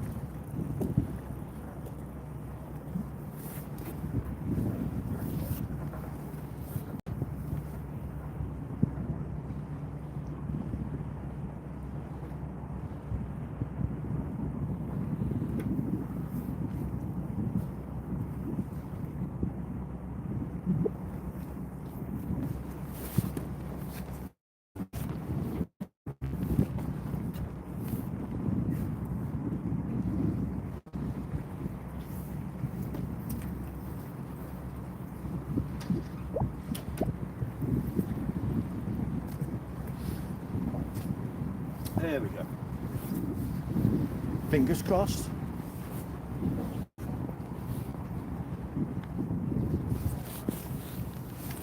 There we go. Fingers crossed.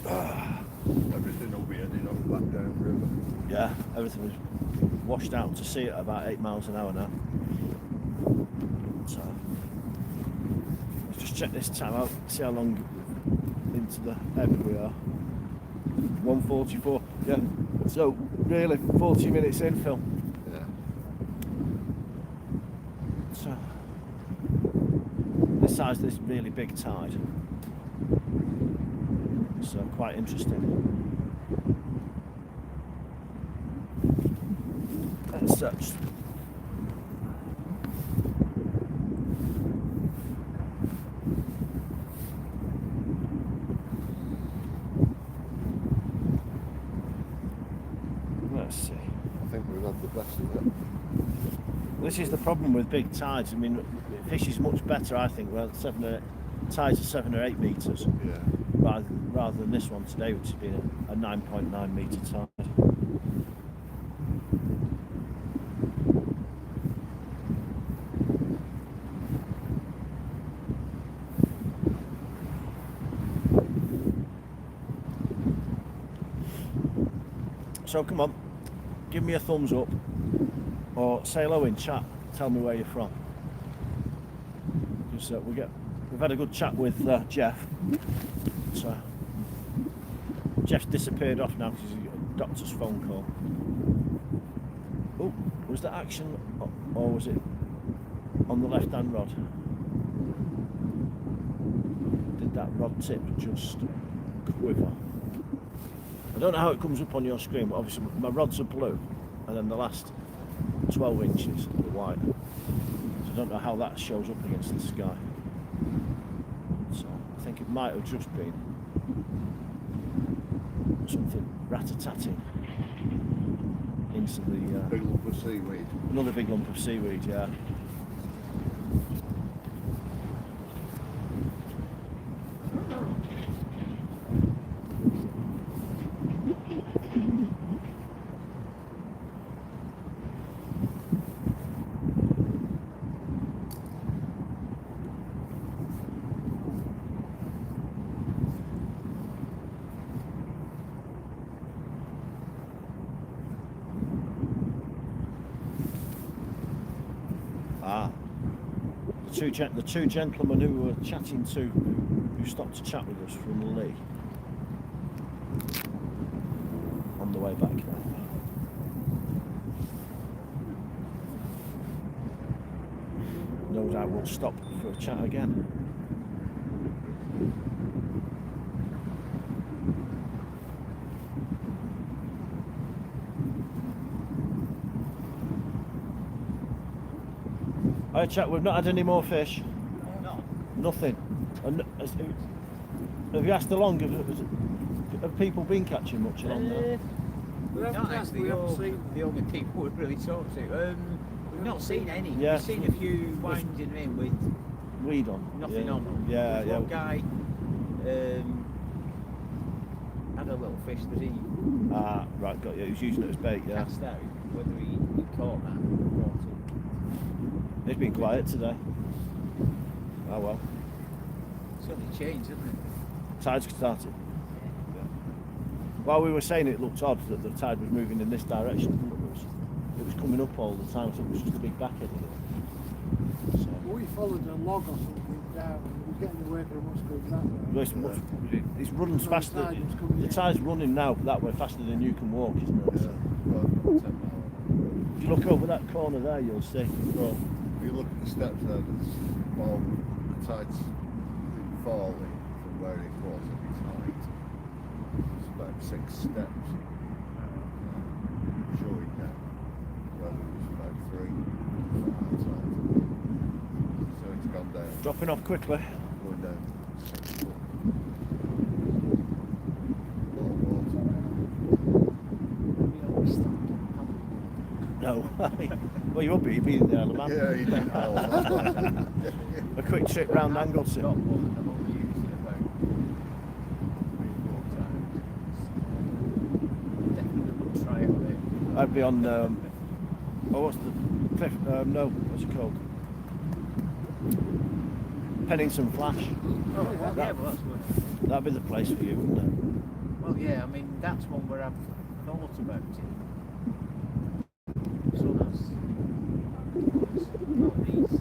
Everything will be heading up back down river. Yeah, everything was washed out to sea at about 8 miles an hour now. So let's just check this time out, see how long into the ebb we are. 1:44. Yeah. So really 40 minutes in, Phil. Yeah. So this side's this really big tide. So quite interesting. As such. Let's see. I think we've had the best of it. This is the problem with big tides. I mean, fish is much better, I think. Well, tides are 7 or 8 metres, Yeah. rather than this one today, which has been a 9.9 metre tide. So come on, give me a thumbs up, or say hello in chat. Tell me where you're from. Because we've had a good chat with Jeff. So Jeff's disappeared off now because he's got a doctor's phone call. Oh, was that action or was it on the left hand rod? Did that rod tip just quiver? I don't know how it comes up on your screen, but obviously my rods are blue and then the last 12 inches are white. So I don't know how that shows up against the sky. So I think it might have just been something rat-a-tatting into the Big lump of seaweed. another big lump of seaweed, yeah. Ah, the two gentlemen who were chatting to, who stopped to chat with us from Lee on the way back now. No doubt we'll stop for a chat again. Hi chat, we've not had any more fish. No. Nothing. And have you asked along? Have people been catching much along there? We haven't Not asked, actually we haven't seen. the only people we've really talked to. We've not seen any. Yeah. We've seen a few winding in with Weed on. nothing yeah. on them. Yeah, There's yeah. one guy had a little fish that he Ah, right, got you. He was using it as bait, yeah. cast out. Whether he caught that or what. It's been quiet today. Oh well. It's only changed, hasn't it? Tide's started. While we were saying it looked odd that the tide was moving in this direction, it was coming up all the time, so it was just a big backhead of it. So, We followed a log or something down and we were getting away from us going that way. well, it's running So faster. the tide was coming The in. tide's running now that way faster than you can walk, isn't it? Yeah. But If you look over that corner there, you'll see. Well, if you look at the steps there, there's, well, the tide's falling from where it was at its height. It's about 6 steps. Showing now. Where there was about 3 outside. So it's gone down. dropping off quickly. Going down. More water. We always stopped. No. Well, you would be. You'd be in the Isle of Man. Yeah, you didn't know that. A quick trip round Anglesey. Got one that I've only used in about 3 or 4 times. Definitely would try it there. I'd be on. What's the cliff? No, what's it called? Pennington Flash. Oh, yeah, that- well, that's good. That'd be the place for you, wouldn't it? Well, yeah, I mean, that's one where I've thought about it. So that's all these.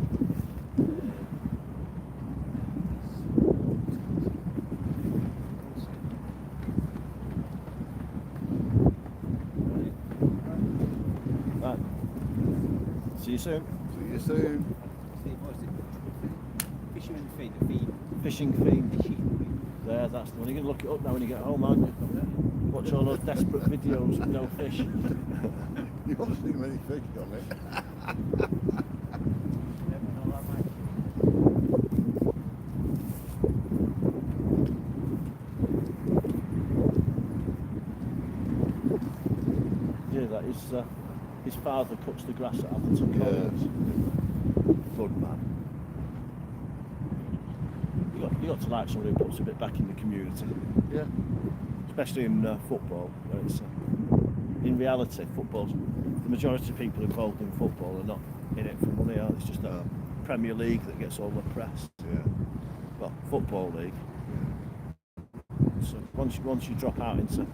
Right. See you soon. See you soon. What's it? Fisherman feed, the feed. Fishing fiend. Fishing There, that's the one. You're going to look it up now when you get home, aren't you? Watch all those desperate videos with no fish. You won't see many fish on it. Never know that might. Yeah, that is. His father cuts the grass at Atherton College. Good man. You got to like somebody who puts a bit back in the community, Yeah. especially in football. Where it's, in reality, football's the majority of people involved in football are not in it for money. It's just a Premier League that gets all the press. Yeah. Well, football league. So once you drop out into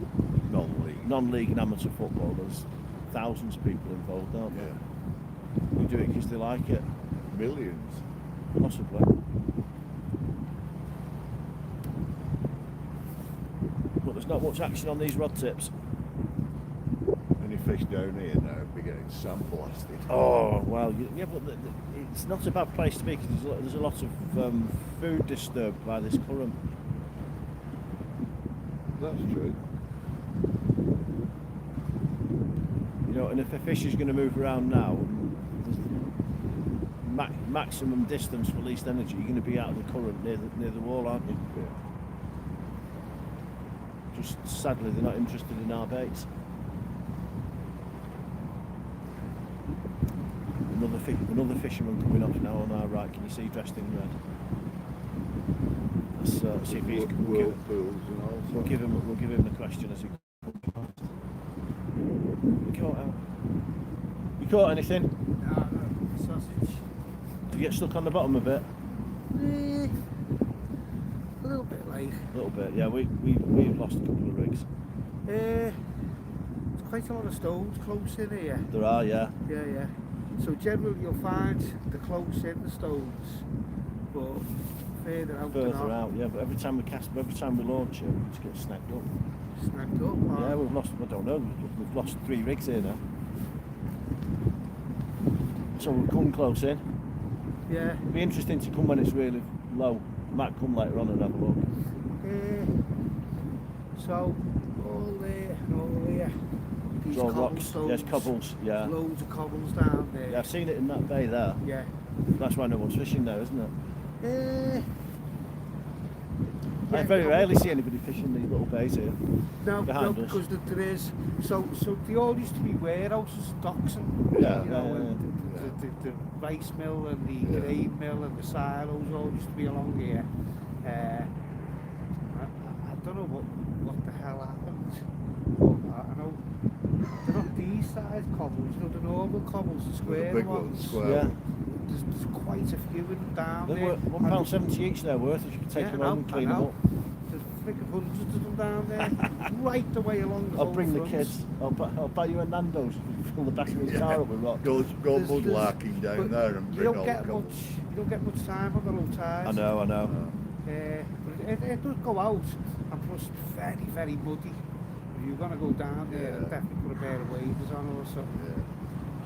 non-league and amateur football, there's thousands of people involved, aren't there? Yeah. Who do it because they like it, Millions. possibly. But there's not much action on these rod tips. any fish down here now, I'd be getting sandblasted. Oh well, yeah, but it's not a bad place to be because there's a lot of food disturbed by this current. That's true. You know, and if a fish is going to move around now, maximum distance for least energy, you're going to be out of the current near the wall, aren't you? Yeah. Just sadly, they're not interested in our baits. Another fisherman coming off now on our right. Can you see dressed in red? Let's see if he's. Whirlpools and all We'll give him the question as he comes past. You caught anything? No, sausage. Did you get stuck on the bottom a bit? A little bit like. A little bit, yeah. We've lost a couple of rigs. There's quite a lot of stones close in here. There are, yeah. Yeah. So generally you'll find the close in the stones, but further out. Further out, yeah. But every time we launch it, we just get snagged up. Snagged up. Yeah, we've lost. I don't know. We've lost 3 rigs here now. So we'll come close in. Yeah. It'll be interesting to come when it's really low. Might come later on and have a look. So all there and all there. These It's all rocks. cobblestones. Yes, cobbles. Yeah. Loads of cobbles down there. Yeah, I've seen it in that bay there. Yeah. That's why no one's fishing there, isn't it? I Yeah, very no, rarely see anybody fishing these little bays here. No, behind us. because there is. So they all used to be warehouses, docks, and Yeah, you know, yeah, and the rice mill and the grain mill and the silos all used to be along here. I don't know what the hell happened. But I know they're not these size cobbles. You know, the normal cobbles, the square big ones. ones, square. Yeah. There's quite a few of them down They're there. worth £1.70 each. They're worth. If you could take them home and clean them up. There's freaking hundreds of them down there, right the way along the I'll whole bring the front. kids. I'll buy you a Nando's if you fill the back of your car up with rocks. Go There's- mudlarking down but there and you bring don't all get the cobbles. you don't get much time on the low tides. I know. But it does go out, and plus very, very muddy. If you're gonna go down there, Yeah. definitely put a pair of waders on or something.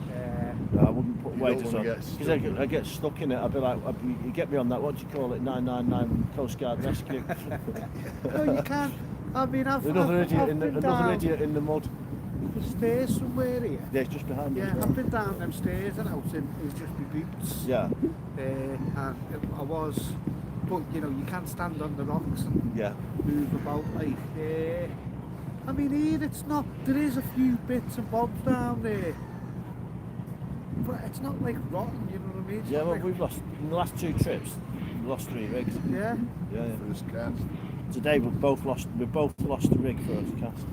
Yeah. No, I wouldn't put You don't waders wanna on get because stuck in I get stuck in it. I'd be like, you get me on that. What do you call it? 999 Coast Guard rescue. No, you can't. I mean, I've Another I've idiot in been the down idiot in the mud. the stairs somewhere here. Yeah, it's just behind Yeah, us. I've been down them stairs and out in it's just my boots. Yeah, And I was, but you know, you can't stand on the rocks and yeah. move about like. I mean, here it's not. There is a few bits and bobs down there, but it's not like rotten. You know what I mean? It's Yeah, not well, like, we've lost in the last 2 trips. We've lost 3 rigs. Yeah. Yeah. First cast. Today we've both lost a rig first cast.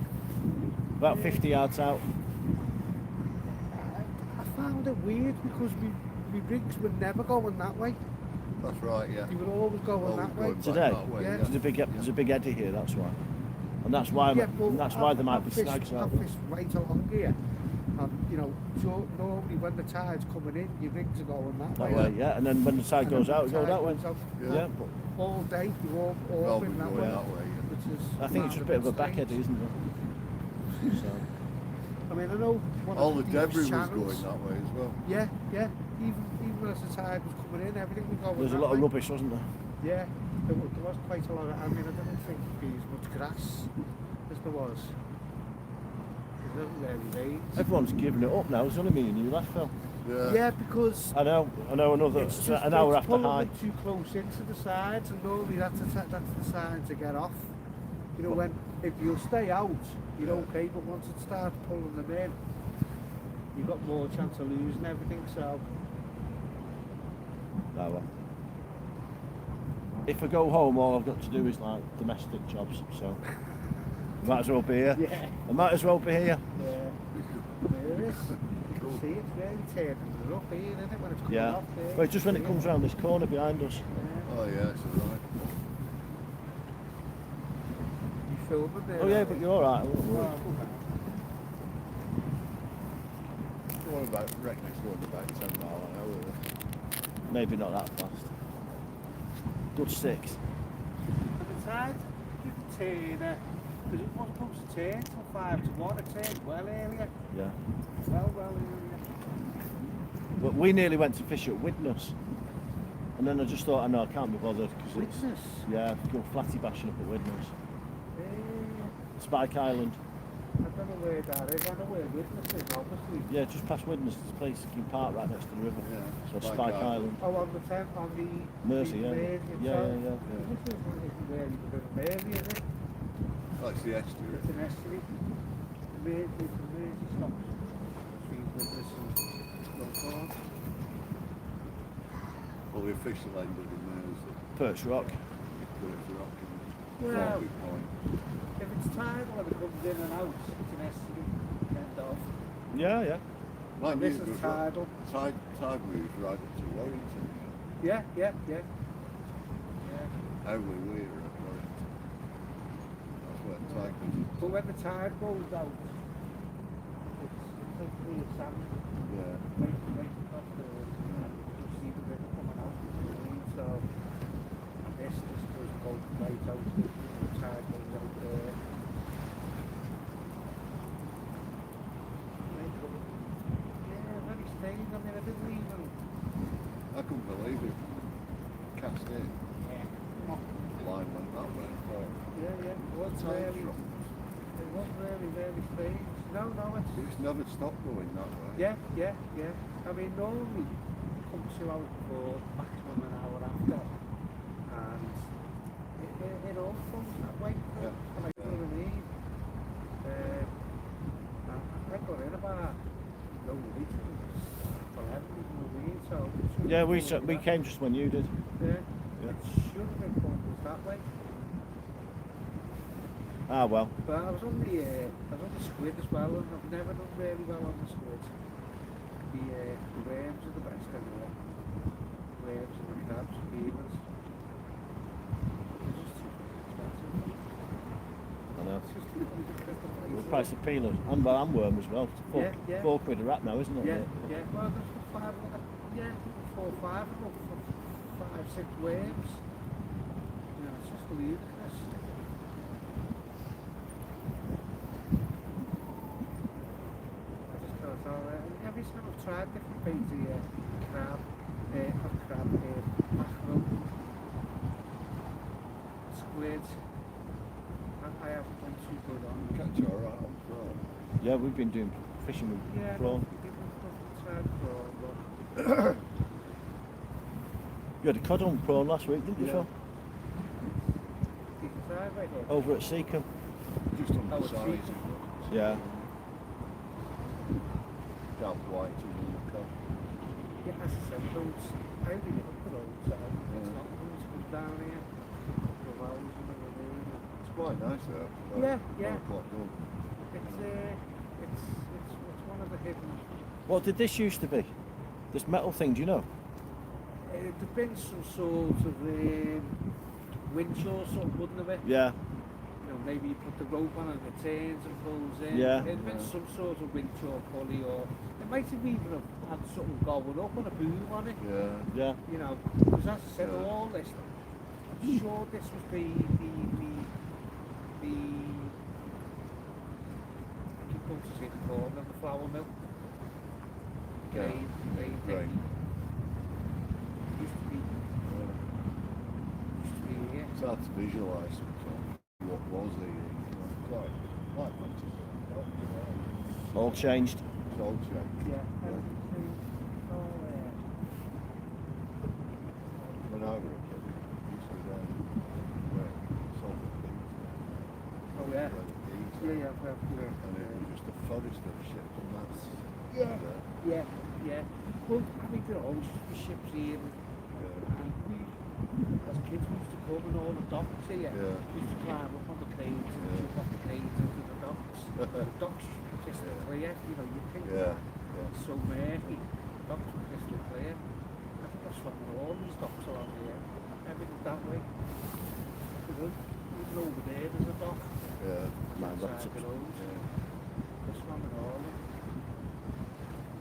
About 50 yards out. I found it weird because my rigs were never going that way. That's right, yeah. They were always going Always that way. going back Today? that way, Yeah. There's a big eddy here. That's why. And that's why. Yeah, but and that's why there might be I've fished- snags out I've there. fished right along here. You know, so normally when the tide's coming in, your rigs are going that That way. way, yeah. And then when the tide And goes then out, the it goes tide that way. goes out. Yeah. But All day, you all Well, been that going way. that way, yeah. Which is I think it's just a bit of a back strange. eddy, isn't it? So, I mean, I know one All of the these debris was channels- going that way as well. Yeah. Even as the tide was coming in, everything was going there's a that lot of way. rubbish, wasn't there? Yeah, there was quite a lot of. I mean, I don't think there'd be as much grass as there was. It doesn't really rain. Everyone's giving it up now. It's only me and you left, Phil. Yeah, because I know. Another it's just an hour it's after pulling high. it too close into the sides, and normally that's the sign to get off. You know, when if you stay out, you're okay, but once it starts pulling them in, you've got more chance of losing everything. So Oh, well. If I go home, all I've got to do is like domestic jobs. So I might as well be here. yeah, I might as well be here. there it is. You can see it's really turning it up here, isn't it? When it's coming Yeah. off there. But just when it comes round this corner behind us. Yeah. Oh, yeah, it's alright. You filming there? Oh yeah, but you're all right. I won't worry. Going about, reckon it's going about 10 mile an hour. Maybe not that fast. Good 6. And the tide, you can turn because it wasn't supposed to turn till 5 to 1. It turned well earlier. Yeah. Well earlier. But we nearly went to fish at Widnes. And then I just thought, no, I can't be bothered. Cause Witness. yeah, go flatty bashing up at Widnes. Spike Island. I don't know where that is. I know where Witness is, obviously. Yeah, just past Widnes, there's a place you can park right next to the river. Yeah. So Spike Island. Oh, on the tent, on the Mersey, the yeah. Mersey Yeah, itself. yeah. This isn't really the Mersey, is it? Oh, it's the estuary. It's an estuary. The Mersey stops between Witness and Longthorn. Well, the official end of the Mersey. Perch Rock. Perth Rock and Well, Floppy Point. if it's tidal and it comes in and out, it's an estuary. End of. Yeah, yeah. Like This me, is it goes right- tidal. Tide moves right up to Warrington. Yeah. Yeah. Howley Weir at Warrington. That's where the tide goes. But when the tide goes out, it's like clear sand. Yeah. Right across the road, and you see the river coming out. You know what I mean? So this does go right out. The tide goes out there. Yeah, very strange. I mean, I didn't even. I couldn't believe it. Cast in. Yeah. The line went that way. I thought, Yeah. It was tide really. drop. It was really, very strange. No, it's. It's never stopped going that way. Yeah. I mean, normally it comes 2 hours before, maximum an hour after, and it all comes that way. Yeah. Like, you know what I mean? I got in about no reason for everything, you know what I mean? So it should Yeah, have we gone that- came just when you did. Yeah. Yeah. It should have been going that way. Ah, well. But I was on the squid as well, and I've never done really well on the squid. The worms are the best anyway. Worms and the crabs, beavers. It's just too expensive. I know. It's just too expensive. The price of peelers and worm as well. Yeah. £4 a rat now, isn't it? Yeah. Well, there's 5, 4 or 5 of them for 5, 6 worms. You know, it's just ludicrous. I just can't tell. Every time I've tried different baits here, mackerel, squid, I haven't done too good on. Catch all right on prawn. Yeah, we've been doing fishing with Yeah, prawn. people tried prawn, but You had a cod on prawn last week, didn't you, Yeah. Phil? you can try right here. Over at Seacombe. Just on Oh, the it's size. cheap. Yeah. Dark white and the cod. Yeah, as I said, those, I only look for those, so it's not those come down here. The wells and the ravine. It's quite nice though. Yeah. 1 o'clock done. It's one of the hidden. What did this used to be? This metal thing, do you know? There's been some sort of winch or something, wouldn't there? Yeah. You know, maybe you put the rope on and it turns and pulls in. Yeah. There's been some sort of winch or pulley, or it might have even have had something going up and a boom on it. Yeah. Yeah. You know, because as I said, Yeah. all this, I'm sure this was the acupuncture in the corner of the flour mill. Yeah. Grain. Used to be here. It's hard to visualise sometimes what was the, quite fantastic. All changed. It's all changed. Yeah. Everything, all there. When I was a kid, we used to go down where Salford Keys. Oh yeah. Where the Keys Yeah, are. yeah. And it was just a forest of ships and that's Yeah. Well, I mean, there always used to be ships here, and we, as kids, we used to come and all the docks here. Yeah. We used to climb up on the cranes and Yeah. jump off the cranes into the docks. The docks were crystal clear, you know, you think it's so murky. The docks were crystal clear. I think I've swam on all these docks along here. Everything that way. You know, even over there, there's a dock. Yeah. Man, Outside that's the road. I swam in all of them.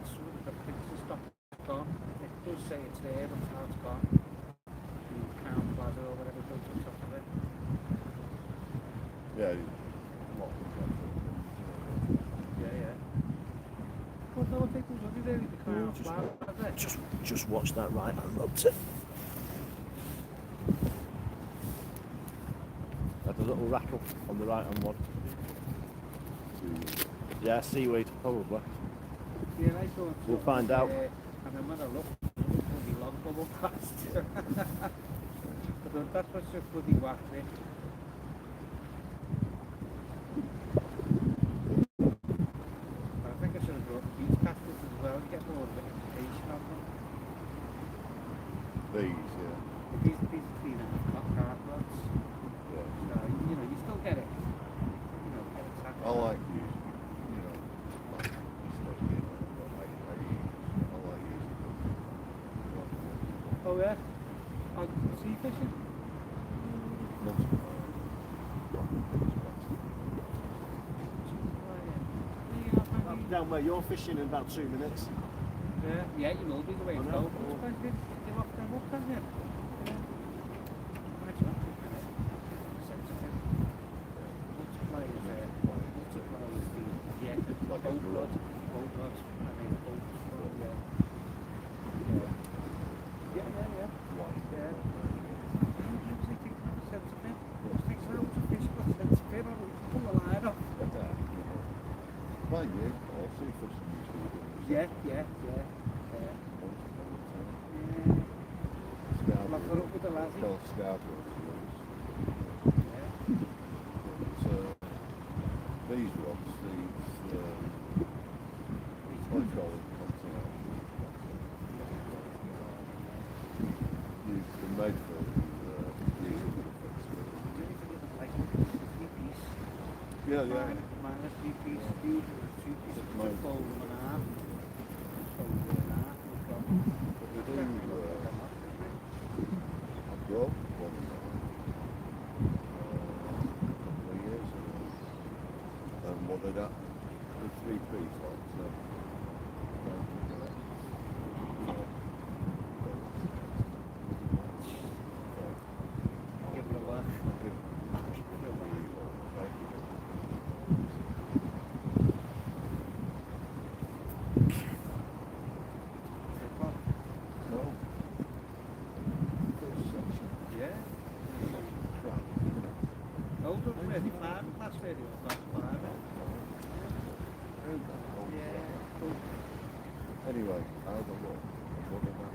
Some of the pictures dock gone. It does say it's there, but now it's gone. The Crown Plaza or whatever built on top of it. Yeah. Just watch that right hand rod tip. Had a little rattle on the right hand one. Yeah, seaweed, probably. Yeah, I thought We'll so. find out. And then when I looked, bloody long bubble past. I thought that's what's just bloody whacked it. I think I should have brought beach casters as well and get more vegetation on them. These, yeah. These are clean enough card rods. Yeah. So, you know, you still get it. You know, get it tacked I on. like using, you know, like, stuff, you know, but I like using them. Oh yeah? On sea fishing? Down where you're fishing in about 2 minutes. Yeah, yeah, you will be the way I to know. go. But it's you off them up, don't you? Yeah. That's not good, isn't it? Sensitive. Multipliers there. Multipliers the yeah, the Like a boat rod. rod. Boat rod. I mean, boat rod, yeah. Yeah, yeah, yeah. Yeah. I usually think that's sensitive. It takes loads of fish, but sensitive. I will pull the line off. Mind you, I'll see for some YouTube. Yeah, yeah, yeah. Yeah. Well, I've got up with the lassie. Called Scarborough. Yeah. So, these rods, I call them continental. They're made for using Like three-piece. Yeah, yeah. Minus three-piece, huge two-piece, Mine. fold them in half. Fold them in half, no problem. But they do, I've got one now, a couple of years ago, and what they got, the three-piece ones, so, Give it a laugh. Yeah. Hold up, 35, class 30, class 5. Yeah. Cool. Anyway, I had a look, and what about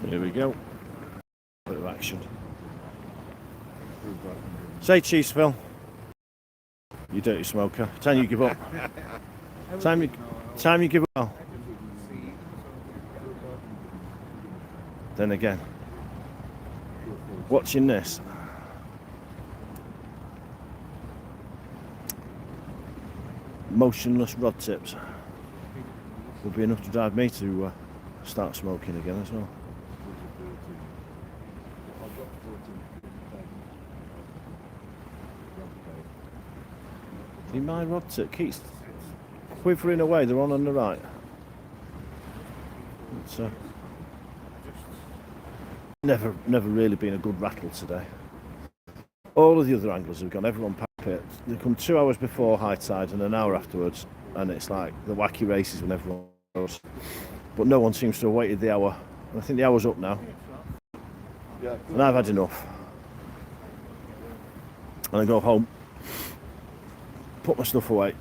Here we go. Bit of action. Say cheese, Phil. You dirty smoker. Time you give up. Time you give up. Then again, watching this. Motionless rod tips would be enough to drive me to start smoking again as well. See, my rod tip keeps quivering away. They're on the right. It's never really been a good rattle today. All of the other anglers have gone. Everyone packed it. They come 2 hours before high tide and an hour afterwards, and it's like the wacky races when everyone goes. But no one seems to have waited the hour. And I think the hour's up now. Yeah. And I've had enough. And I go home, put my stuff away,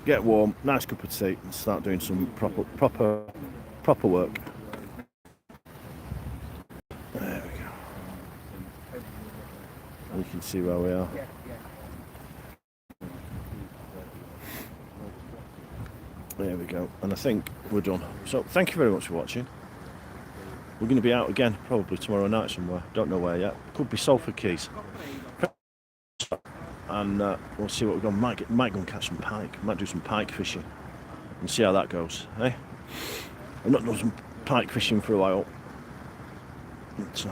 get warm, nice cup of tea, and start doing some proper work. There we go. And you can see where we are. There we go. And I think we're done. So thank you very much for watching. We're going to be out again probably tomorrow night somewhere. Don't know where yet. Could be Salford Keys. And we'll see what we've got. Might go and catch some pike. Might do some pike fishing and see how that goes. Eh? I've not done some pike fishing for a while. It's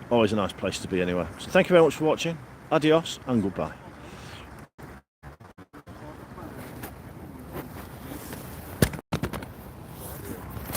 always a nice place to be anyway. So thank you very much for watching. Adios and goodbye.